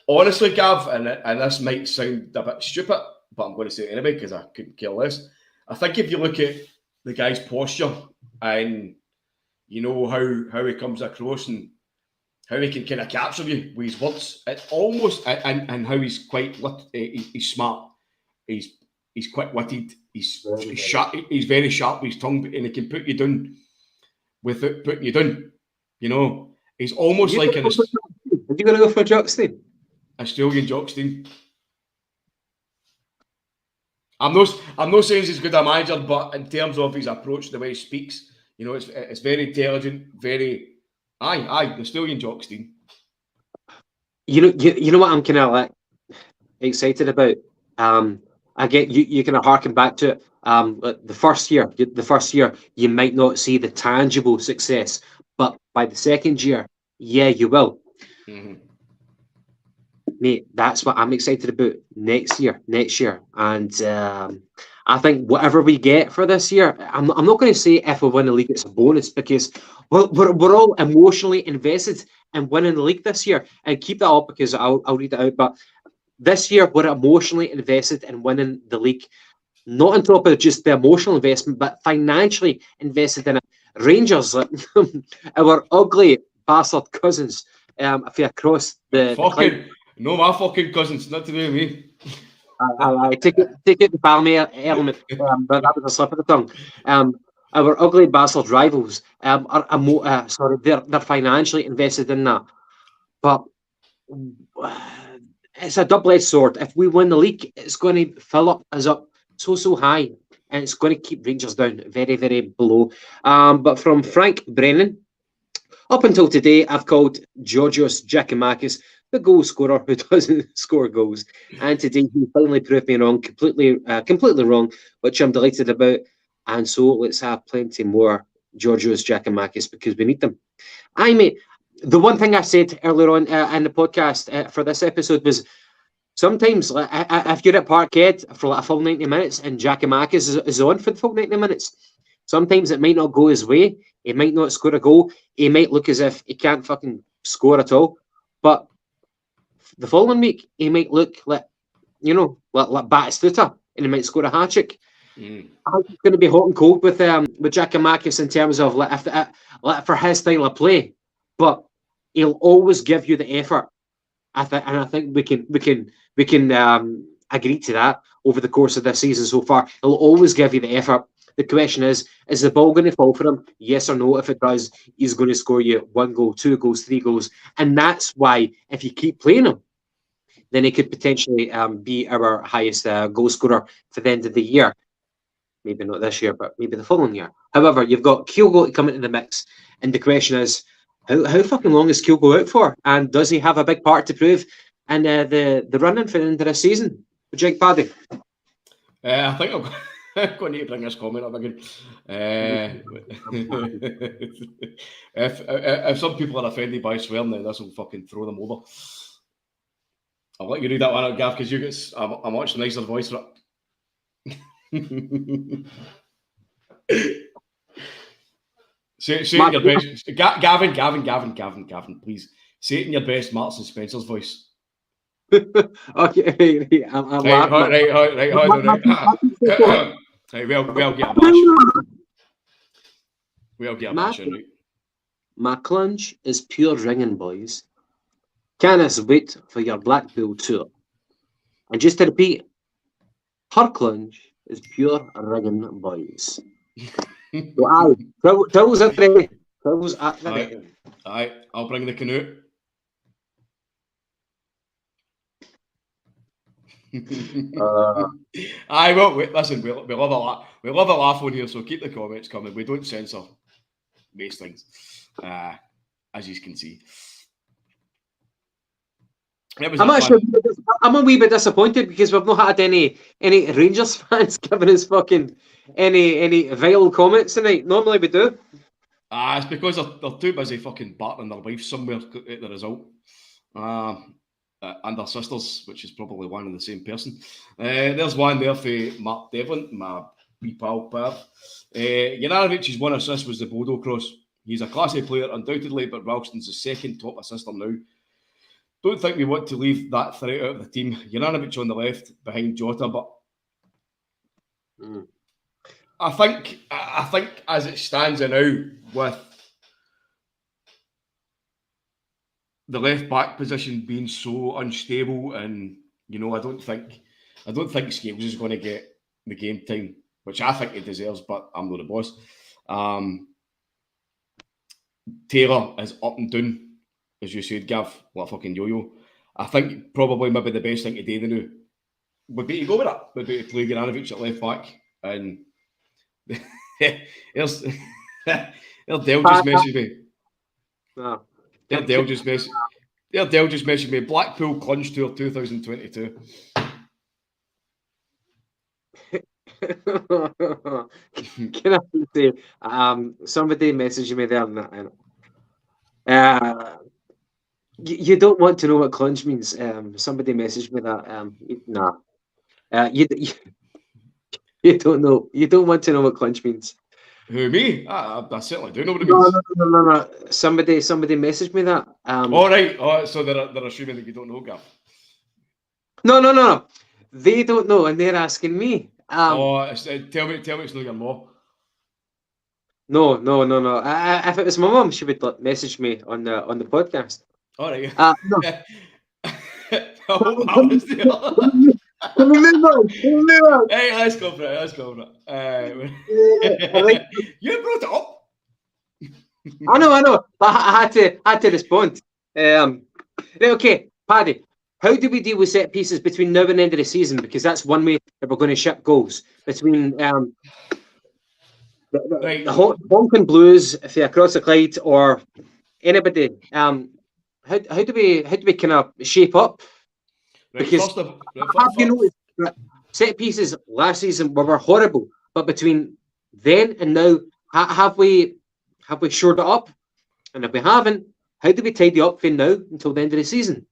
Honestly, Gav, and this might sound a bit stupid, but I'm going to say it anyway because I couldn't care less. I think if you look at the guy's posture and you know how he comes across and how he can kind of capture you with his words, it almost and how he's he's smart, he's quick-witted, he's sharp, he's very sharp with his tongue, and he can put you down without putting you down. You know, he's almost like an. Are you going to go for Jockstein? Australian Jockstein. I'm not saying he's as good a manager, but in terms of his approach, the way he speaks, you know, it's very intelligent, very the Australian Jockstein. You know what I'm kind of like excited about. I get you kind of harken back to it. The first year you might not see the tangible success, but by the second year, yeah, you will. Mm-hmm. Mate, that's what I'm excited about next year, and I think whatever we get for this year, I'm not going to say if we win the league it's a bonus, because we're all emotionally invested in winning the league this year, and keep that up because I'll read it out. But this year we're emotionally invested in winning the league, not on top of just the emotional investment, but financially invested in it. Rangers, our ugly bastard cousins, if you across the no, my fucking cousins, not to do with me. I take it the Balmy element, but that was a slip of the tongue. Our ugly bastard rivals they're financially invested in that, but it's a double-edged sword. If we win the league, it's going to fill us up so high, and it's going to keep Rangers down very, very below. But from Frank Brennan, up until today, I've called Georgios Giakoumakis the goal scorer who doesn't score goals, and today he finally proved me wrong, completely wrong, which I'm delighted about. And so let's have plenty more Georgios Giakoumakis because we need them. Mate, the one thing I said earlier on in the podcast for this episode was sometimes if you're at Parkhead for like a full 90 minutes and Giakoumakis is on for the full 90 minutes, sometimes it might not go his way. He might not score a goal. He might look as if he can't fucking score at all. But the following week, he might look like Batistuta, and he might score a hat-trick. I think it's going to be hot and cold with Giakoumakis in terms of for his style of play, but he'll always give you the effort. And I think we can agree to that over the course of this season so far. He'll always give you the effort. The question is the ball going to fall for him? Yes or no? If it does, he's going to score you 1 goal, 2 goals, 3 goals. And that's why, if you keep playing him, then he could potentially be our highest goal scorer for the end of the year. Maybe not this year, but maybe the following year. However, you've got Kyogo to come into the mix. And the question is, how fucking long is Kyogo out for? And does he have a big part to prove in the run-in for the end of the season? Would you like Paddy? I think I'm going to need to bring this comment up again. If some people are offended by swearing, then this will fucking throw them over. I'll let you read that one out, Gav, because you get a much nicer voice for it. Say it in your best. Gavin, please. Say it in your best Marks and Spencer's voice. Okay, I'm laughing. Right, we'll get a bash. We'll get a bash in, right? My clunge is pure ringing, boys. Can't wait for your Blackpool tour. And just to repeat, her clunge is pure ringing, boys. So, aye, towels at ready. Towels at the ready. Aye, I'll bring the canoe. Aye, well, listen, we love a laugh. We love a laugh on here, so keep the comments coming. We don't censor most things, as you can see. I'm a wee bit disappointed because we've not had any Rangers fans giving us fucking any vile comments tonight. Normally we do. It's because they're too busy fucking battering their wives somewhere at the result. And their sisters, which is probably one and the same person. There's one there for Mark Devlin, my wee pal Perv. Janarovic's one assist was the Bodo cross. He's a classy player, undoubtedly, but Ralston's the second top assister now. Don't think we want to leave that threat out of the team. Juranovic on the left behind Jota, but I think as it stands now with the left back position being so unstable, and I don't think Scales is going to get the game time, which I think he deserves, but I'm not the boss. Taylor is up and down, as you said, Gav, like a fucking yo-yo. I think probably maybe the best thing to do now would be to go with that. Would be to play Juranovic at left back, and there's Dale just messaged me. No. Dale just messaged me. Blackpool Clunge Tour 2022. Can I say, somebody messaged me there. You don't want to know what clunge means. Somebody messaged me that. You don't know. You don't want to know what clunge means. Who, me? I certainly do know what it means. No. Somebody messaged me that. All right. So they're assuming that you don't know, Gav. No. They don't know, and they're asking me. Tell me it's not your mom. No. If it was my mum, she would message me on the podcast. All right. No. Hey, let's go for it. You brought it up. I know. But I had to respond. Right, okay, Paddy. How do we deal with set pieces between now and the end of the season? Because that's one way that we're going to ship goals between the Honkin Blues, if they're across the Clyde, or anybody. How do we kind of shape up? Because have you noticed that set pieces last season were horrible, but between then and now, have we shored it up? And if we haven't, how do we tidy up from now until the end of the season?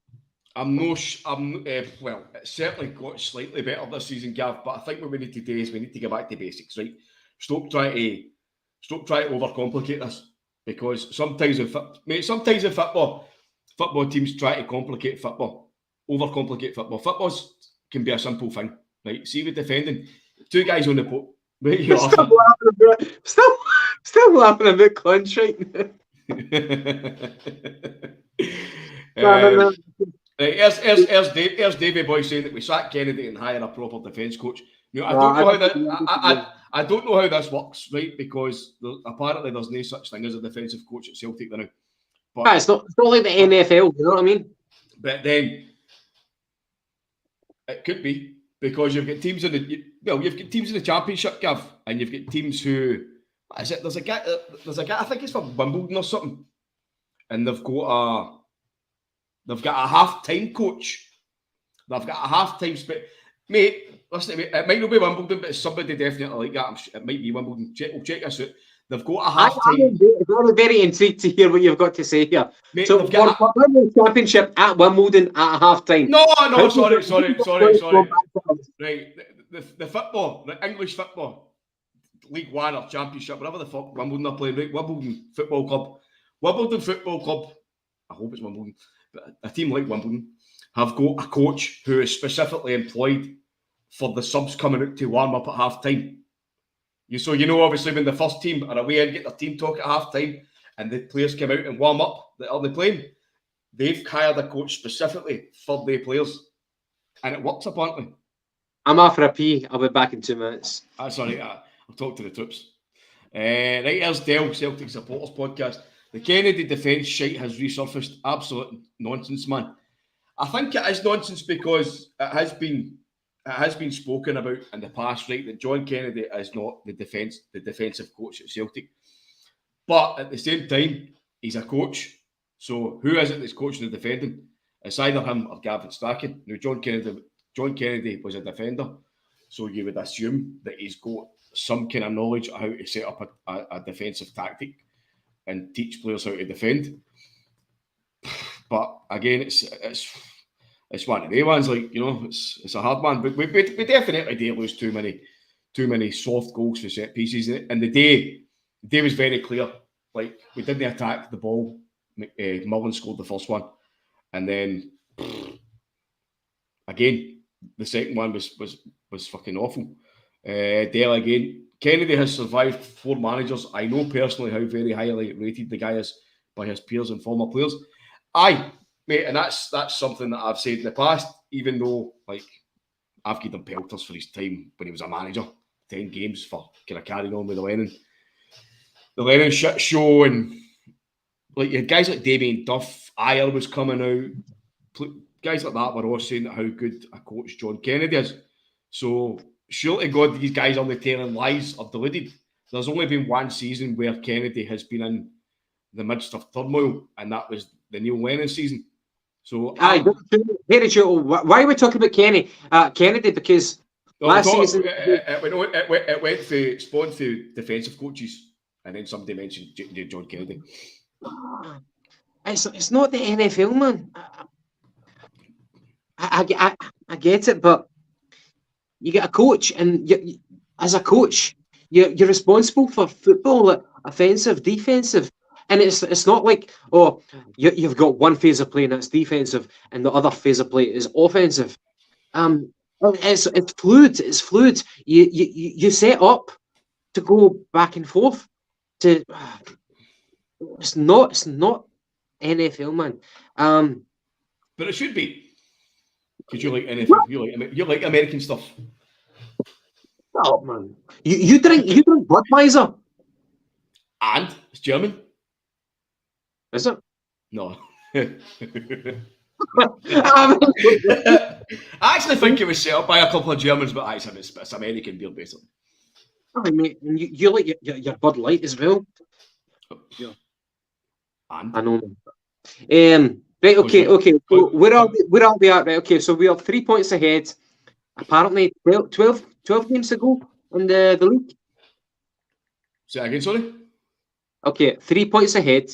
Well, it's certainly got slightly better this season, Gav. But I think what we need to do is we need to get back to basics, right? Stop trying to overcomplicate this, because sometimes in football teams try to complicate football, overcomplicate football. Football can be a simple thing, right? See, with defending, two guys on the pole. Still laughing about clunge right now. Right, here's Davey Boy saying that we sack Kennedy and hire a proper defence coach. I don't know how this works, right? Because apparently there's no such thing as a defensive coach at Celtic now. But it's not like the NFL, you know what I mean? But then it could be, because you've got teams in the Championship, Gav, and you've got teams who, what is it? There's a guy. I think it's for Wimbledon or something, and they've got a half-time coach. They've got a half-time mate. Listen to me. It might not be Wimbledon, but it's somebody definitely like that. It might be Wimbledon. We'll check this out. They've got a half-time. I'm very intrigued to hear what you've got to say here. Mate, so, the Championship at Wimbledon at a half-time. No, sorry. Right, the football, the English football, League One or Championship, whatever the fuck Wimbledon are playing, right? Wimbledon Football Club. Wimbledon Football Club, I hope it's Wimbledon, but a team like Wimbledon have got a coach who is specifically employed for the subs coming out to warm up at half time. So obviously when the first team are away and get their team talk at half time and the players come out and warm up that are they playing, they've hired a coach specifically for their players. And it works apparently. I'm off for a pee. I'll be back in 2 minutes. Sorry, I'll talk to the troops. Right, here's Dell, Celtic Supporters Podcast. The Kennedy defence shite has resurfaced. Absolute nonsense, man. I think it is nonsense because it has been spoken about in the past, right, that John Kennedy is not the defensive coach at Celtic. But at the same time, he's a coach. So who is it that's coaching the defending? It's either him or Gav and Paddy. Now, John Kennedy was a defender, so you would assume that he's got some kind of knowledge of how to set up a defensive tactic and teach players how to defend. But again, it's one of the ones, like, it's a hard one. But we definitely did lose too many soft goals for set pieces. And the day was very clear. Like, we didn't attack the ball. Mullen scored the first one, and then again the second one was fucking awful. Dale again. Kennedy has survived 4 managers. I know personally how very highly rated the guy is by his peers and former players. Aye, mate, and that's something that I've said in the past, even though, like, I've given him pelters for his time when he was a manager, 10 games for kind of carrying on with the Lennon shit show, and like, you had guys like Damien Duff, Ayer was coming out, guys like that were all saying how good a coach John Kennedy is. So, sure to God, these guys are the telling lies or deluded. There's only been one season where Kennedy has been in the midst of turmoil, and that was the Neil Lennon season. So, why are we talking about Kennedy? Because last season it went to spawn through defensive coaches, and then somebody mentioned John Kennedy. It's not the NFL, man. I get it, but you get a coach, and as a coach, you're responsible for football, like offensive, defensive, and it's not like, oh, you've got one phase of play and that's defensive, and the other phase of play is offensive. It's fluid. It's fluid. You set up to go back and forth. It's not NFL, man. But it should be. Because you like NFL, you like American stuff. Oh man, you drink Budweiser, and it's German. Is it? No. I actually think it was set up by a couple of Germans, but it's American beer, basically. I mean, you like your Bud Light as well. Yeah. And? I know. Right, okay. So where are we at? Right, okay, so we are 3 points ahead. Apparently, 12 games to go in the league. Say that again, sorry? Okay, 3 points ahead.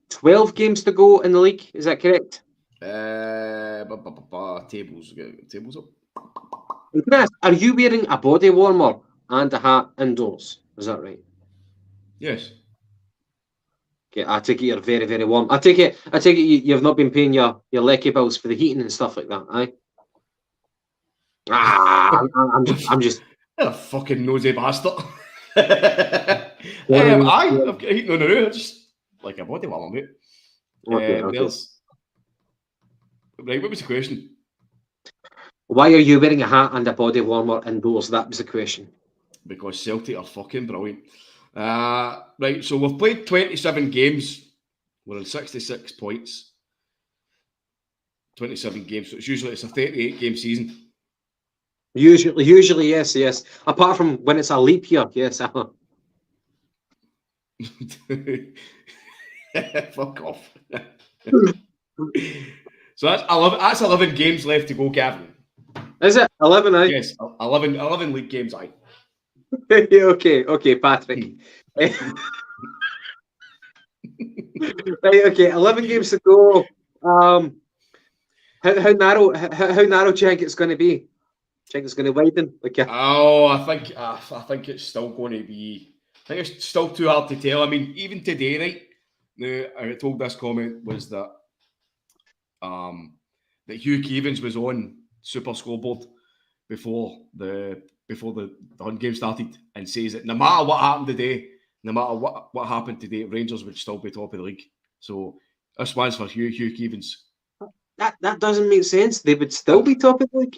12 games to go in the league. Is that correct? Tables up. Are you wearing a body warmer and a hat indoors? Is that right? Yes. Okay, I take it you're very, very warm. I take it you've not been paying your lecky bills for the heating and stuff like that, aye? I'm just a fucking nosy bastard. I've got heat. No, just like a body warmer, mate. Okay. Right, what was the question? Why are you wearing a hat and a body warmer indoors? That was the question. Because Celtic are fucking brilliant. Right, so we've played 27 games. We're on 66 points. 27 games, so it's a 38 game season. Usually, yes. Apart from when it's a leap year, yes. Fuck off. So that's 11 games left to go, Gavin. Is it 11? Aye? Yes, 11 league games. Aye. Okay, Patrick. Right, okay, 11 games to go. How narrow do you think it's going to be? think it's going to widen? I think it's still going to be. I think it's still too hard to tell. I mean, even today, right? I told this comment was that that Hugh Keevins was on Super Scoreboard before the Hunt game started, and says that no matter what happened today, no matter what happened today, Rangers would still be top of the league. So this one's for Hugh Keevins. That doesn't make sense. They would still be top of the league.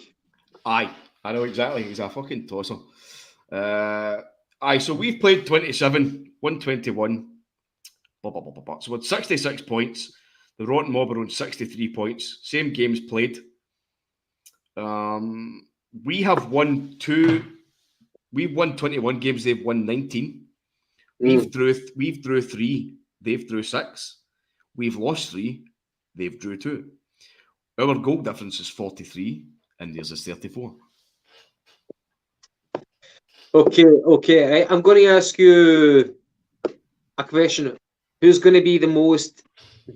Aye, I know exactly. He's a fucking tosser. So we've played 27, 121. So with 66 points, the Rotten Mob are on 63 points. Same games played. We have won 21 games. They've won 19. We've drew 3. They've drew 6. We've lost 3. They've drew 2. Our goal difference is 43, and theirs is 34. Okay. Right. I'm going to ask you a question. Who's going to be the most,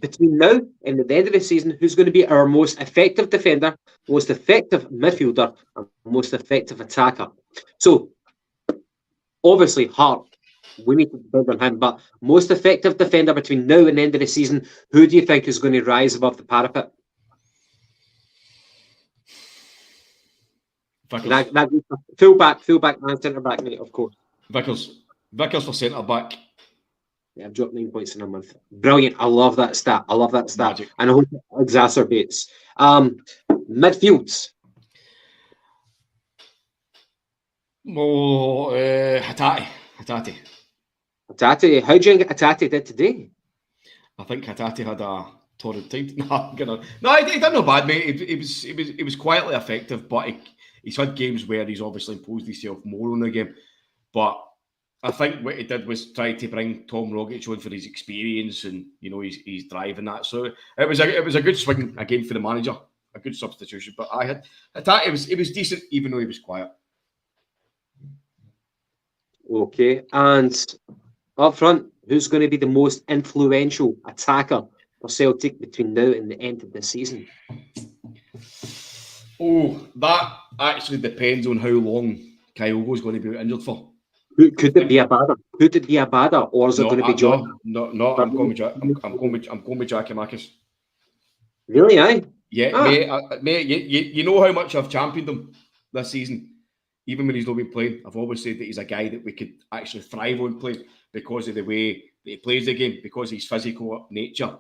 between now and the end of the season, who's going to be our most effective defender, most effective midfielder, and most effective attacker? So, obviously, Hart, we need to depend on him, but most effective defender between now and the end of the season, who do you think is going to rise above the parapet? That full back and centre back, mate, of course. Vickers for centre back. Yeah, I've dropped 9 points in a month. Brilliant. I love that stat. Magic. And I hope it exacerbates. Midfields. Hatate. Hatate. How do you think Hatate did today? I think Hatate had a torrid time. No, he done no bad, mate. He was quietly effective, but he's had games where he's obviously imposed himself more on the game. But I think what he did was try to bring Tom Rogic on for his experience and he's driving that. So it was a good swing again for the manager, a good substitution. But I thought it was decent even though he was quiet. Okay, and up front, who's going to be the most influential attacker for Celtic between now and the end of the season? Oh, that actually depends on how long Kyogo's going to be injured for. Could it be a Bada, or is it going to be John? No. I'm going with Jackie Marcus. Really, aye? Yeah, mate. You know how much I've championed him this season, even when he's not been playing. I've always said that he's a guy that we could actually thrive on playing because of the way that he plays the game, because of his physical nature.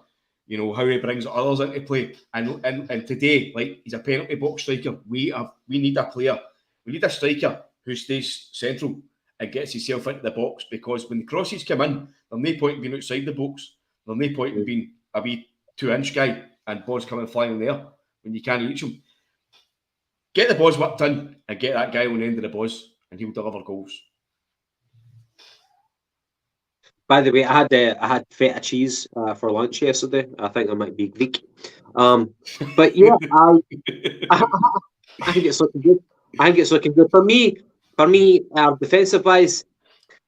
How he brings others into play, and today, like, he's a penalty box striker. We need a player. We need a striker who stays central and gets himself into the box, because when the crosses come in, there's no point in being outside the box. There's no point in being a wee 2-inch guy and balls coming flying in there when you can't reach him. Get the balls whipped in and get that guy on the end of the balls, and he'll deliver goals. By the way, I had feta cheese for lunch yesterday. I think I might be Greek, but yeah, I think it's looking good. For me, defensive wise,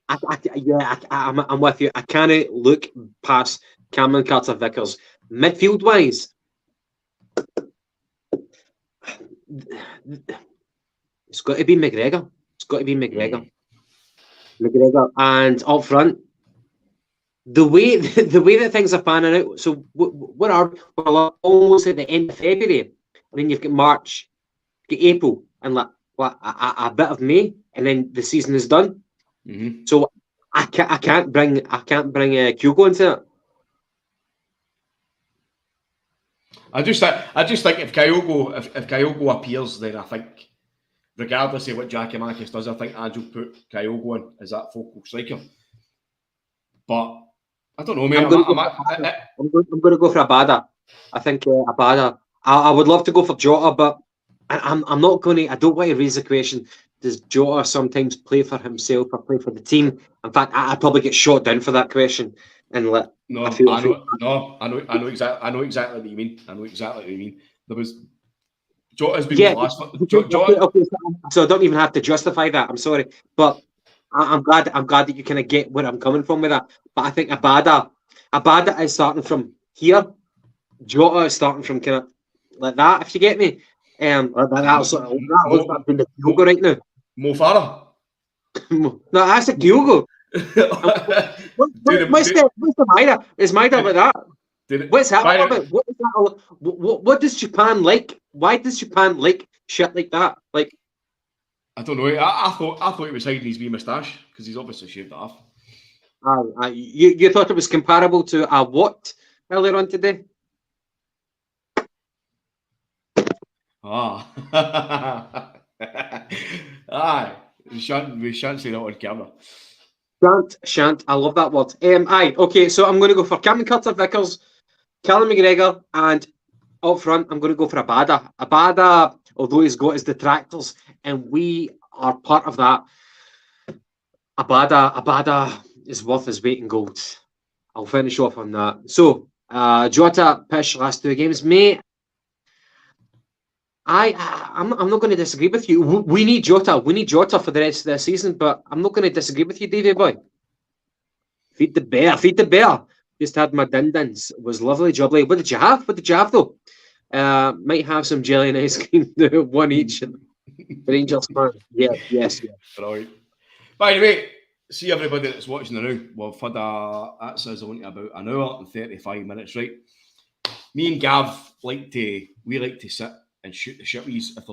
I'm with you. I can't look past Cameron Carter-Vickers. Midfield wise, it's got to be McGregor. McGregor, and up front, the way that things are panning out. So we're almost at the end of February, and then you've got March, you've got April, and a bit of May, and then the season is done. Mm-hmm. So I can't bring Kyogo into it. I just think if Kyogo appears, then I think, regardless of what Jackie Marcus does, I think Andrew put Kyogo in as that focal striker. But I don't know, man. I'm going to go for Abada. I think Abada. I would love to go for Jota, but I'm not going to. I don't want to raise the question: does Jota sometimes play for himself or play for the team? In fact, I'd probably get shot down for that question. And I know exactly what you mean. There was Jota's been last. Okay, so I don't even have to justify that. I'm sorry, but I'm glad that you kind of get where I'm coming from with that. But I think Abada is starting from here. Jota is starting from kind of like that, if you get me. That's been the Diogo right now. Mo Farah. No, that's a Diogo. What's the Maida? Is Maida like that? What's happening about? What does Japan like? Why does Japan like shit like that? Like, I don't know. I thought he was hiding his wee moustache because he's obviously shaved it off. You thought it was comparable to a what earlier on today? Aye. We shan't say that on camera. Shan't. I love that word. Aye. Okay, so I'm going to go for Cameron Carter-Vickers, Callum McGregor, and up front, I'm going to go for Abada. Abada, although he's got his detractors, and we are part of that. Abada is worth his weight in gold. I'll finish off on that. So, Jota, Pish, last 2 games. Mate, I'm not going to disagree with you. We need Jota. We need Jota for the rest of the season, but I'm not going to disagree with you, Davey boy. Feed the bear. Just had my din-dins. Was lovely, jubbly. What did you have? Though? Might have some jelly and ice cream. 1 each. Rangers fan. Yes. Right. By the way, see everybody that's watching now. We've had that says only about an hour and 35 minutes, right? Me and Gav like to sit and shoot the shitties if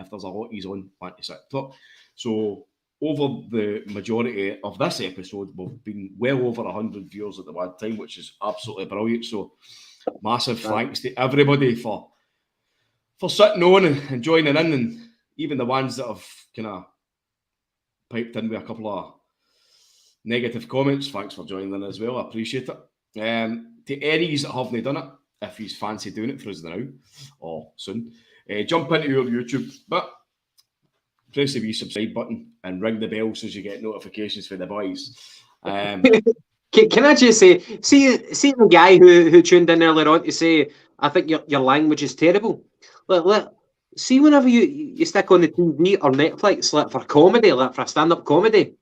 there's a lot he's on, want to sit top. So over the majority of this episode, we've been well over 100 viewers at the one time, which is absolutely brilliant. So massive thanks to everybody for sitting on and joining in, and even the ones that have kind of piped in with a couple of negative comments. Thanks for joining in as well. I appreciate it. To any that haven't done it, if you fancy doing it for us now or soon, jump into your YouTube, but press the wee subscribe button and ring the bell so you get notifications for the boys. Can I just say, see the guy who tuned in earlier on to say, I think your language is terrible. See, whenever you stick on the TV or Netflix for comedy, for a stand-up comedy,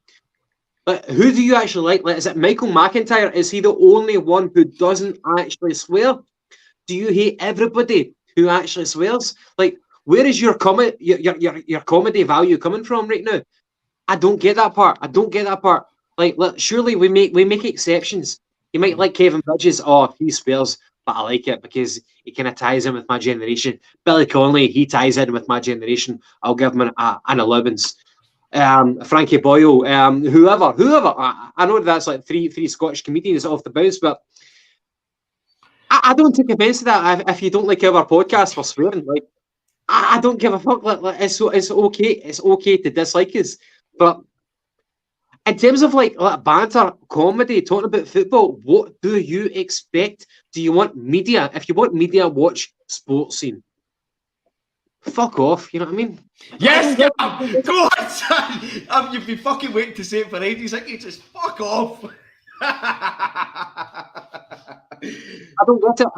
who do you actually like? Is it Michael McIntyre? Is he the only one who doesn't actually swear? Do you hate everybody who actually swears? Where is your comedy value coming from right now? I don't get that part. Surely we make exceptions. You might like Kevin Bridges. Oh, he swears, but I like it because he kind of ties in with my generation. Billy Connolly, he ties in with my generation. I'll give him an allowance. Frankie Boyle, whoever. I know that's like three Scottish comedians off the bounce, but I don't take offence to that. If you don't like our podcast for swearing, I don't give a fuck. It's okay. It's okay to dislike us, but in terms of banter, comedy, talking about football, what do you expect? Do you want media? If you want media, watch Sports Scene. Fuck off. You know what I mean? Yes, go on, son. You've been fucking waiting to say it for ages. I can just fuck off. I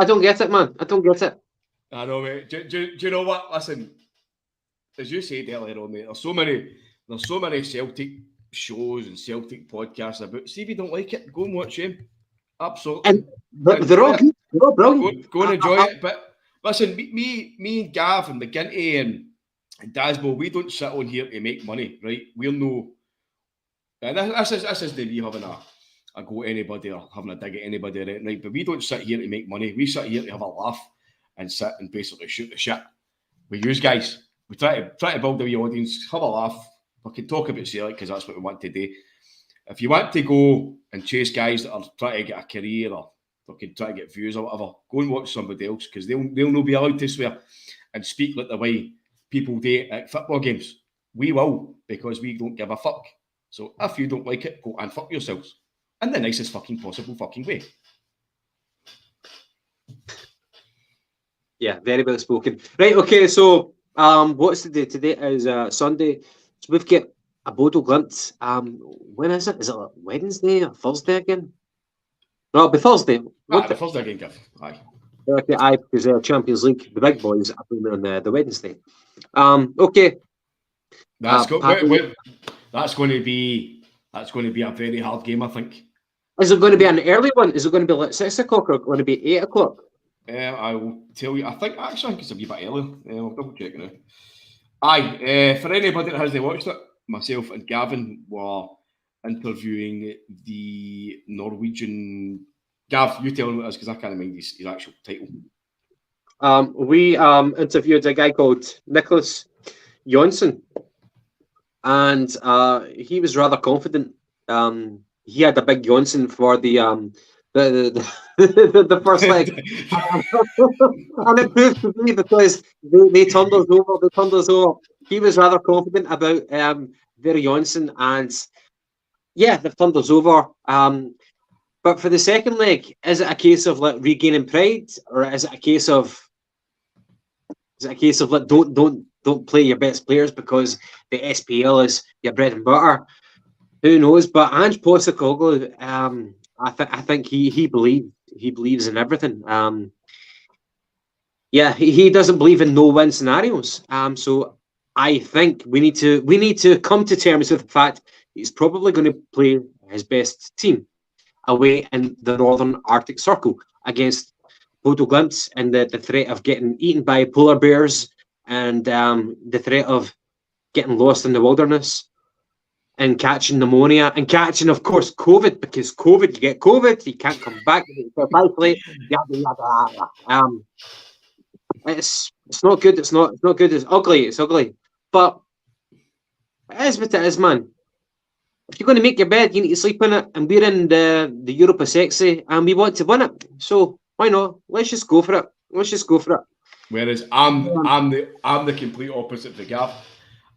don't get it, man. I don't get it. I know, mate. Do you know what? Listen, as you said earlier on, mate, there's so many Celtic shows and Celtic podcasts about. See if you don't like it, go and watch them. Absolutely. And they're all good. They're all brilliant. Go and enjoy it. But listen, me and Gav and McGinty and Dasbo, we don't sit on here to make money, right? We'll know. And this is the me having a go at anybody or having a dig at anybody, right? But we don't sit here to make money. We sit here to have a laugh and sit and basically shoot the shit with you guys. We try to build a wee audience, have a laugh. We can talk about Celtic because that's what we want to do. If you want to go and chase guys that are trying to get a career or fucking try to get views or whatever, go and watch somebody else because they'll not be allowed to swear and speak like the way people do at football games. We will, because we don't give a fuck. So if you don't like it, go and fuck yourselves in the nicest fucking possible fucking way. Yeah, very well spoken. Right, okay, so what's the day? Today is Sunday. So we've got a Bodo Glimt. When is it? Is it Wednesday or Thursday again? No, it'll be Thursday. Thursday again, Gav. Aye. Okay, aye, because Champions League, the big boys are playing on the Wednesday. Okay. That's going to be a very hard game, I think. Is it going to be an early one? Is it going to be 6 o'clock or going to be 8 o'clock? I will tell you. I think it's a wee bit earlier. I'll double check it now. Aye, for anybody that hasn't watched it, myself and Gavin were interviewing the Norwegian. Gav, you tell him what it is because I can't remember his actual title. We interviewed a guy called Nicholas Jonsson, and he was rather confident. He had a big Jonsson for the first leg, and it proved to be because they turned us over. They turned us over. He was rather confident about their Jonsson, and yeah, they've turned us over. But for the second leg, is it a case of like regaining pride, or is it a case of like don't play your best players because the SPL is your bread and butter? Who knows? But Ange Postecoglou, I think he believes in everything. Yeah, he doesn't believe in no-win scenarios. So I think we need to come to terms with the fact he's probably going to play his best team away in the Northern Arctic Circle against Bodo Glimt and the threat of getting eaten by polar bears and the threat of getting lost in the wilderness and catching pneumonia and catching, of course, COVID, because COVID, you get COVID, you can't come back, it's not good, it's not good, it's ugly, but it is what it is, man. If you're going to make your bed, you need to sleep in it, and we're in the Europa Sexy, and we want to win it. So why not? Let's just go for it. Whereas I'm the complete opposite to Gav.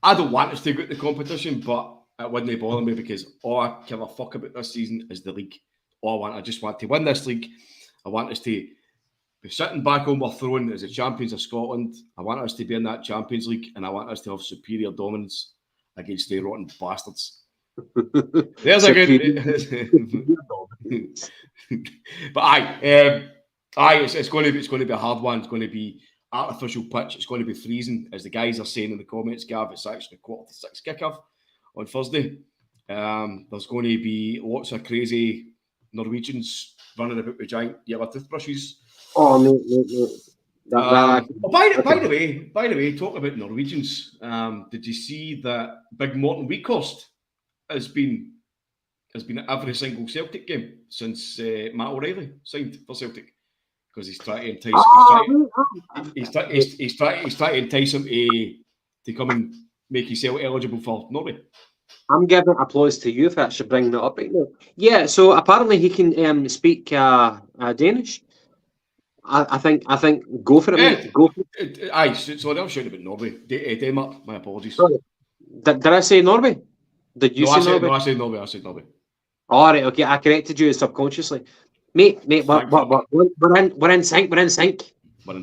I don't want us to go to the competition, but it wouldn't bother me because all I give a fuck about this season is the league. I just want to win this league. I want us to be sitting back on our throne as the champions of Scotland. I want us to be in that Champions League, and I want us to have superior dominance against the rotten bastards. There's a good. But it's going to be a hard one. It's going to be artificial pitch. It's going to be freezing, as the guys are saying in the comments. Gav, it's actually 5:45 kickoff on Thursday. There's going to be lots of crazy Norwegians running about with giant yellow toothbrushes. Oh, mate. By the way, talking about Norwegians, did you see that Big Morton Weekhorst has been at every single Celtic game since Matt O'Reilly signed for Celtic because he's trying to entice. He's trying to entice him to come and make himself eligible for Norway. I'm giving applause to you for actually bringing that up right now. Yeah, so apparently he can speak Danish. I think go for it, mate. Go for it. Sorry, I was shouting about Norway. Denmark. My apologies. Sorry. Did I say Norway? Did you say Norway? No, I said Norway. All right, okay. I corrected you subconsciously, mate. We're in sync. We're in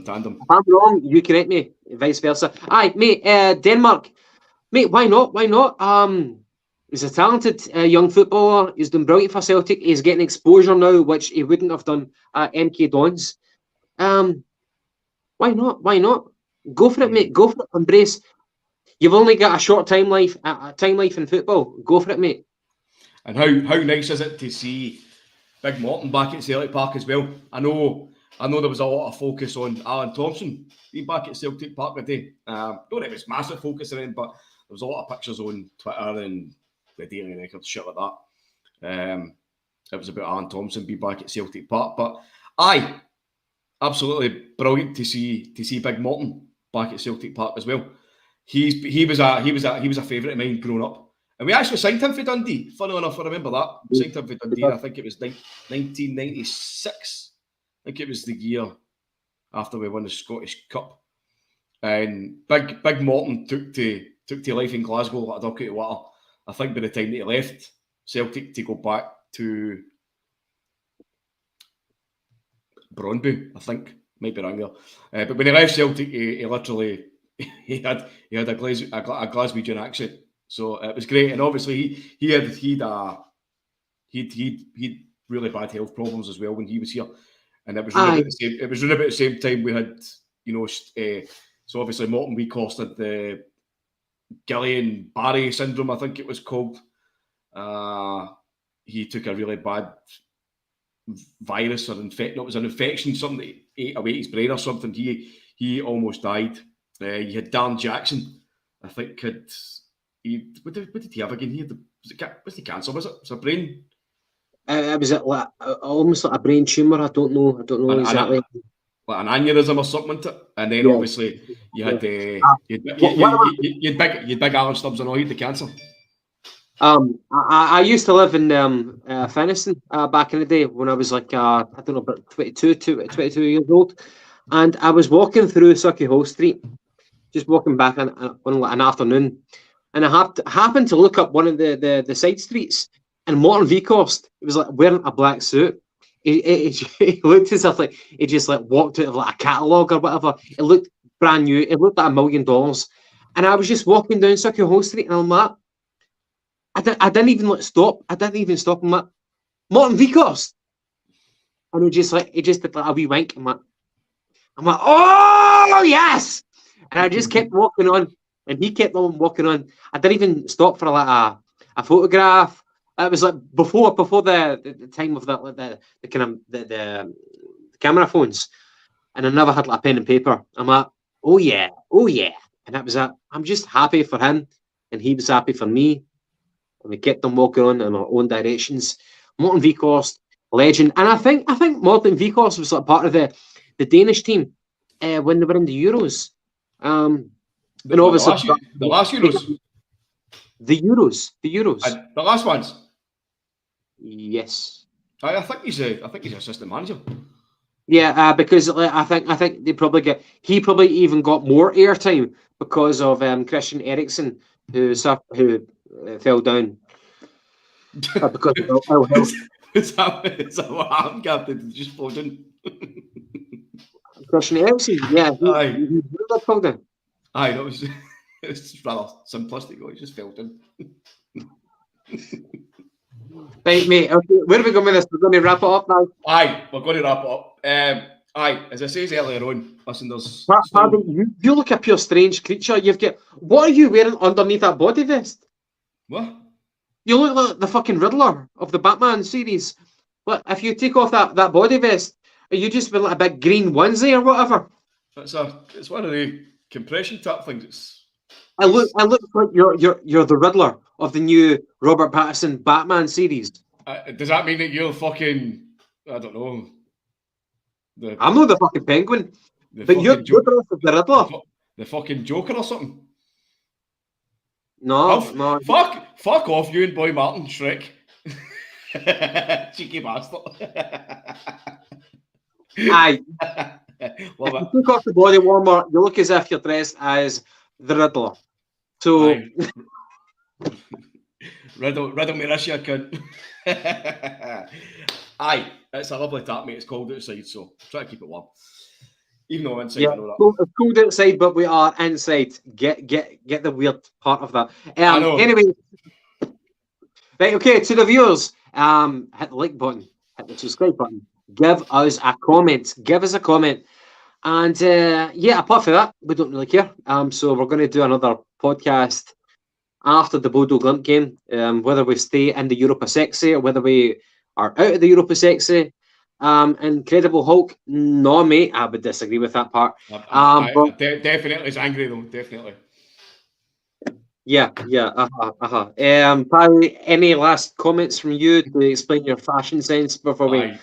tandem. If I'm wrong, you correct me. Vice versa. Aye, mate. Denmark, mate. Why not? He's a talented young footballer. He's done brilliant for Celtic. He's getting exposure now, which he wouldn't have done at MK Dons. Why not? Go for it, mate. Go for it. Embrace. You've only got a short time life in football. Go for it, mate. And how nice is it to see Big Morton back at Celtic Park as well? I know there was a lot of focus on Alan Thompson being back at Celtic Park today. Don't know if it's massive focus on it, but there was a lot of pictures on Twitter and the Daily Record, shit like that. It was about Alan Thompson being back at Celtic Park. But absolutely brilliant to see Big Morton back at Celtic Park as well. He was a favourite of mine growing up. And we actually signed him for Dundee. Funny enough, I remember that. We signed him for Dundee. I think it was 1996. I think it was the year after we won the Scottish Cup. And Big Morton took to life in Glasgow like a duck out of water. I think by the time that he left Celtic to go back to Brøndby, I think, might be wrong there. But when he left Celtic, he literally he had a Glaswegian accent. So it was great, and obviously he'd really bad health problems as well when he was here, and it was really about the same time we had, so obviously Morton Weekhorst had the Guillain-Barré syndrome, I think it was called. He took a really bad virus or infection. It was an infection, something that ate away his brain or something. He almost died. You had Dan Jackson, I think, what did he have again? Was it cancer? Was it a brain? It was like almost like a brain tumor. I don't know exactly. Like an aneurysm or something, wasn't it? And then obviously you had you had big Alan Stubbs and all. He had the cancer. I used to live in Finiston back in the day when I was like I don't know, about 22 years old, and I was walking through Sucky Hall Street, just walking back on like an afternoon, and I happened to look up one of the side streets, and Morton Vicost, he was like wearing a black suit. He looked as if like he just like walked out of like a catalogue or whatever. It looked brand new. It looked like $1 million, and I was just walking down Sucky Hall Street, and I'm like, I didn't even stop. I didn't even stop. I'm like, Morton Vicost, and he just did like a wee wink. I'm like, oh yes, and I just kept walking on, and he kept on walking on. I didn't even stop for like a photograph. It was like before the time of the camera phones, and I never had like a pen and paper. I'm like, oh yeah, and that was it. I'm just happy for him, and he was happy for me, and we kept on walking on in our own directions. Morton Vicost, legend, and I think Morton Vicost was like part of the Danish team when they were in the Euros. And obviously the last Euros. The Euros. The last ones. Yes. I think he's assistant manager. Yeah, because I think he probably even got more airtime because of Christian Eriksen, who fell down because of ill health. Is that what happened, Captain? Did you just fall down? Christian Eriksen, yeah, he fell down. Aye, that was it's rather simplistic. He just fell down. Right, mate. Okay, where are we going with this? We're going to wrap it up now. Aye, we're going to wrap it up. Aye, as I said earlier on, listen, there's... Pardon, you look a pure strange creature. What are you wearing underneath that body vest? What? You look like the fucking Riddler of the Batman series. But if you take off that body vest, are you just wearing like a big green onesie or whatever? It's one of the compression type things. I look like you're the Riddler of the new Robert Pattinson Batman series. Does that mean that you're fucking... I don't know... I'm not the fucking Penguin, but you're the Riddler. The fucking Joker or something. No. Fuck off, you and Boy Martin, Shrek. Cheeky bastard. Aye. Love it. If you took off the body warmer, you look as if you're dressed as the Riddler. So... Riddle me this, you cunt. Aye, it's a lovely tap, mate. It's cold outside, so try to keep it warm. Even though inside, I know that. It's cold outside, but we are inside. Get the weird part of that. I know. Anyway, right, okay, to the viewers, hit the like button, hit the subscribe button, give us a comment. And apart from that, we don't really care. So we're going to do another podcast after the Bodo Glimt game, whether we stay in the Europa Sexy or whether we are out of the Europa Sexy. Incredible Hulk, no mate, I would disagree with that part. Definitely is angry though, definitely. Yeah. Paddy, any last comments from you to explain your fashion sense before we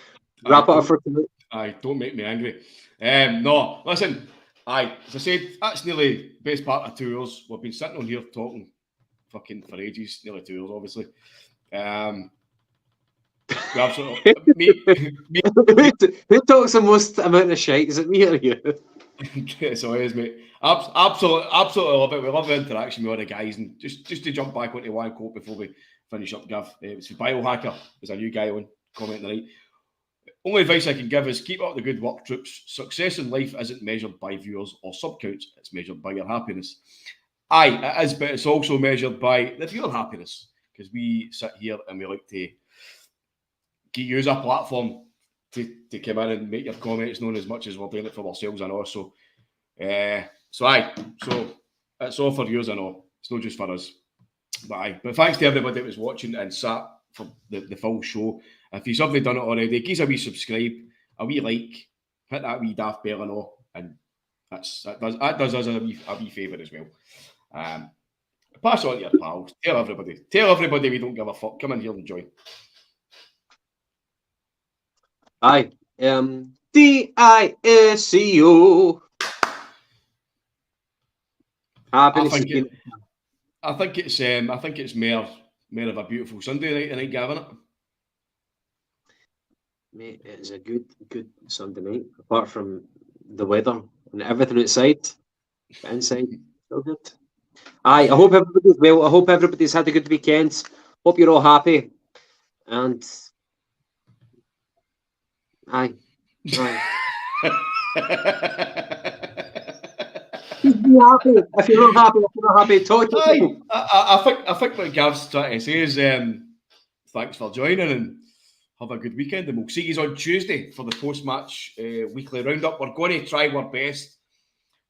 wrap it up for tonight? Aye, don't make me angry. No, listen, as I said, that's nearly the best part of 2 hours. We've been sitting on here talking fucking for ages, nearly 2 hours, obviously. Who talks the most amount of shite? Is it me or you? It's always, mate. Absolutely love it. We love the interaction with all the guys. And just to jump back onto one quote before we finish up, Gav, it's for Biohacker. There's a new guy on comment tonight. Only advice I can give is keep up the good work, troops. Success in life isn't measured by viewers or sub counts. It's measured by your happiness. Aye, it is, but it's also measured by the viewer happiness, because we sit here and we like to use a platform to come in and make your comments known as much as we're doing it for ourselves and all. So it's all for viewers and all. It's not just for us. But thanks to everybody that was watching and sat for the full show. If you haven't done it already, give us a wee subscribe, a wee like, hit that wee daft bell and all, and that does us a wee favour as well. Pass on to your pals. Tell everybody we don't give a fuck. Come in here and join. Aye. DISCO. I think it's more of a beautiful Sunday night tonight, Gavin. Mate, it is a good Sunday night. Apart from the weather and everything outside, but inside, so good. Aye, I hope everybody's well. I hope everybody's had a good weekend. Hope you're all happy. And aye. Be happy. If you're not happy, talk to people. I think what Gav's trying to say is thanks for joining and have a good weekend. And we'll see you on Tuesday for the post-match weekly roundup. We're going to try our best.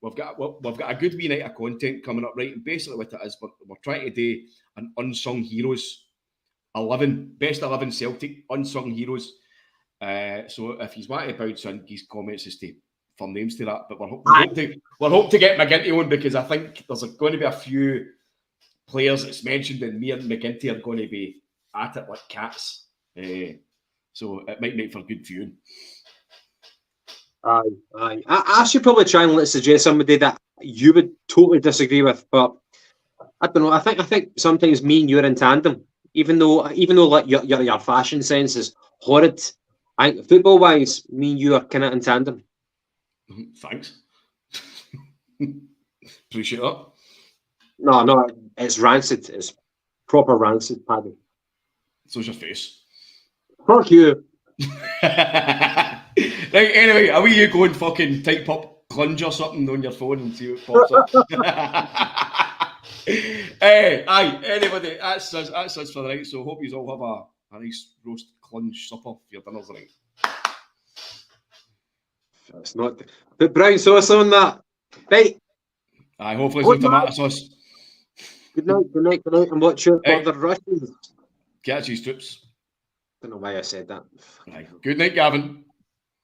We've got a good wee night of content coming up, right? And basically what it is, we're trying to do an unsung heroes 11, best 11 Celtic unsung heroes. So if you want to bounce on his comments as to for names to that, but we're hoping to get McGinty on, because I think there's going to be a few players that's mentioned, and me and McGinty are going to be at it like cats. So it might make for good viewing. Aye. I should probably try and suggest somebody that you would totally disagree with, but I don't know. I think sometimes me and you're in tandem, even though like your fashion sense is horrid. I think football wise, me and you are kind of in tandem. Thanks. Appreciate that. No, it's rancid. It's proper rancid, Paddy. So's your face. Fuck you. Right, anyway, are you going fucking type up clunge or something on your phone and see what pops up? Aye, anybody, that's us for the night. So hope you all have a nice roast clunge supper for your dinners tonight. It's not. Put brown sauce on that. Right. Aye, hopefully it's no tomato sauce. Good night, and watch your Hey. further Russians. Catch you, strips. Don't know why I said that. Aye. Good night, Gavin.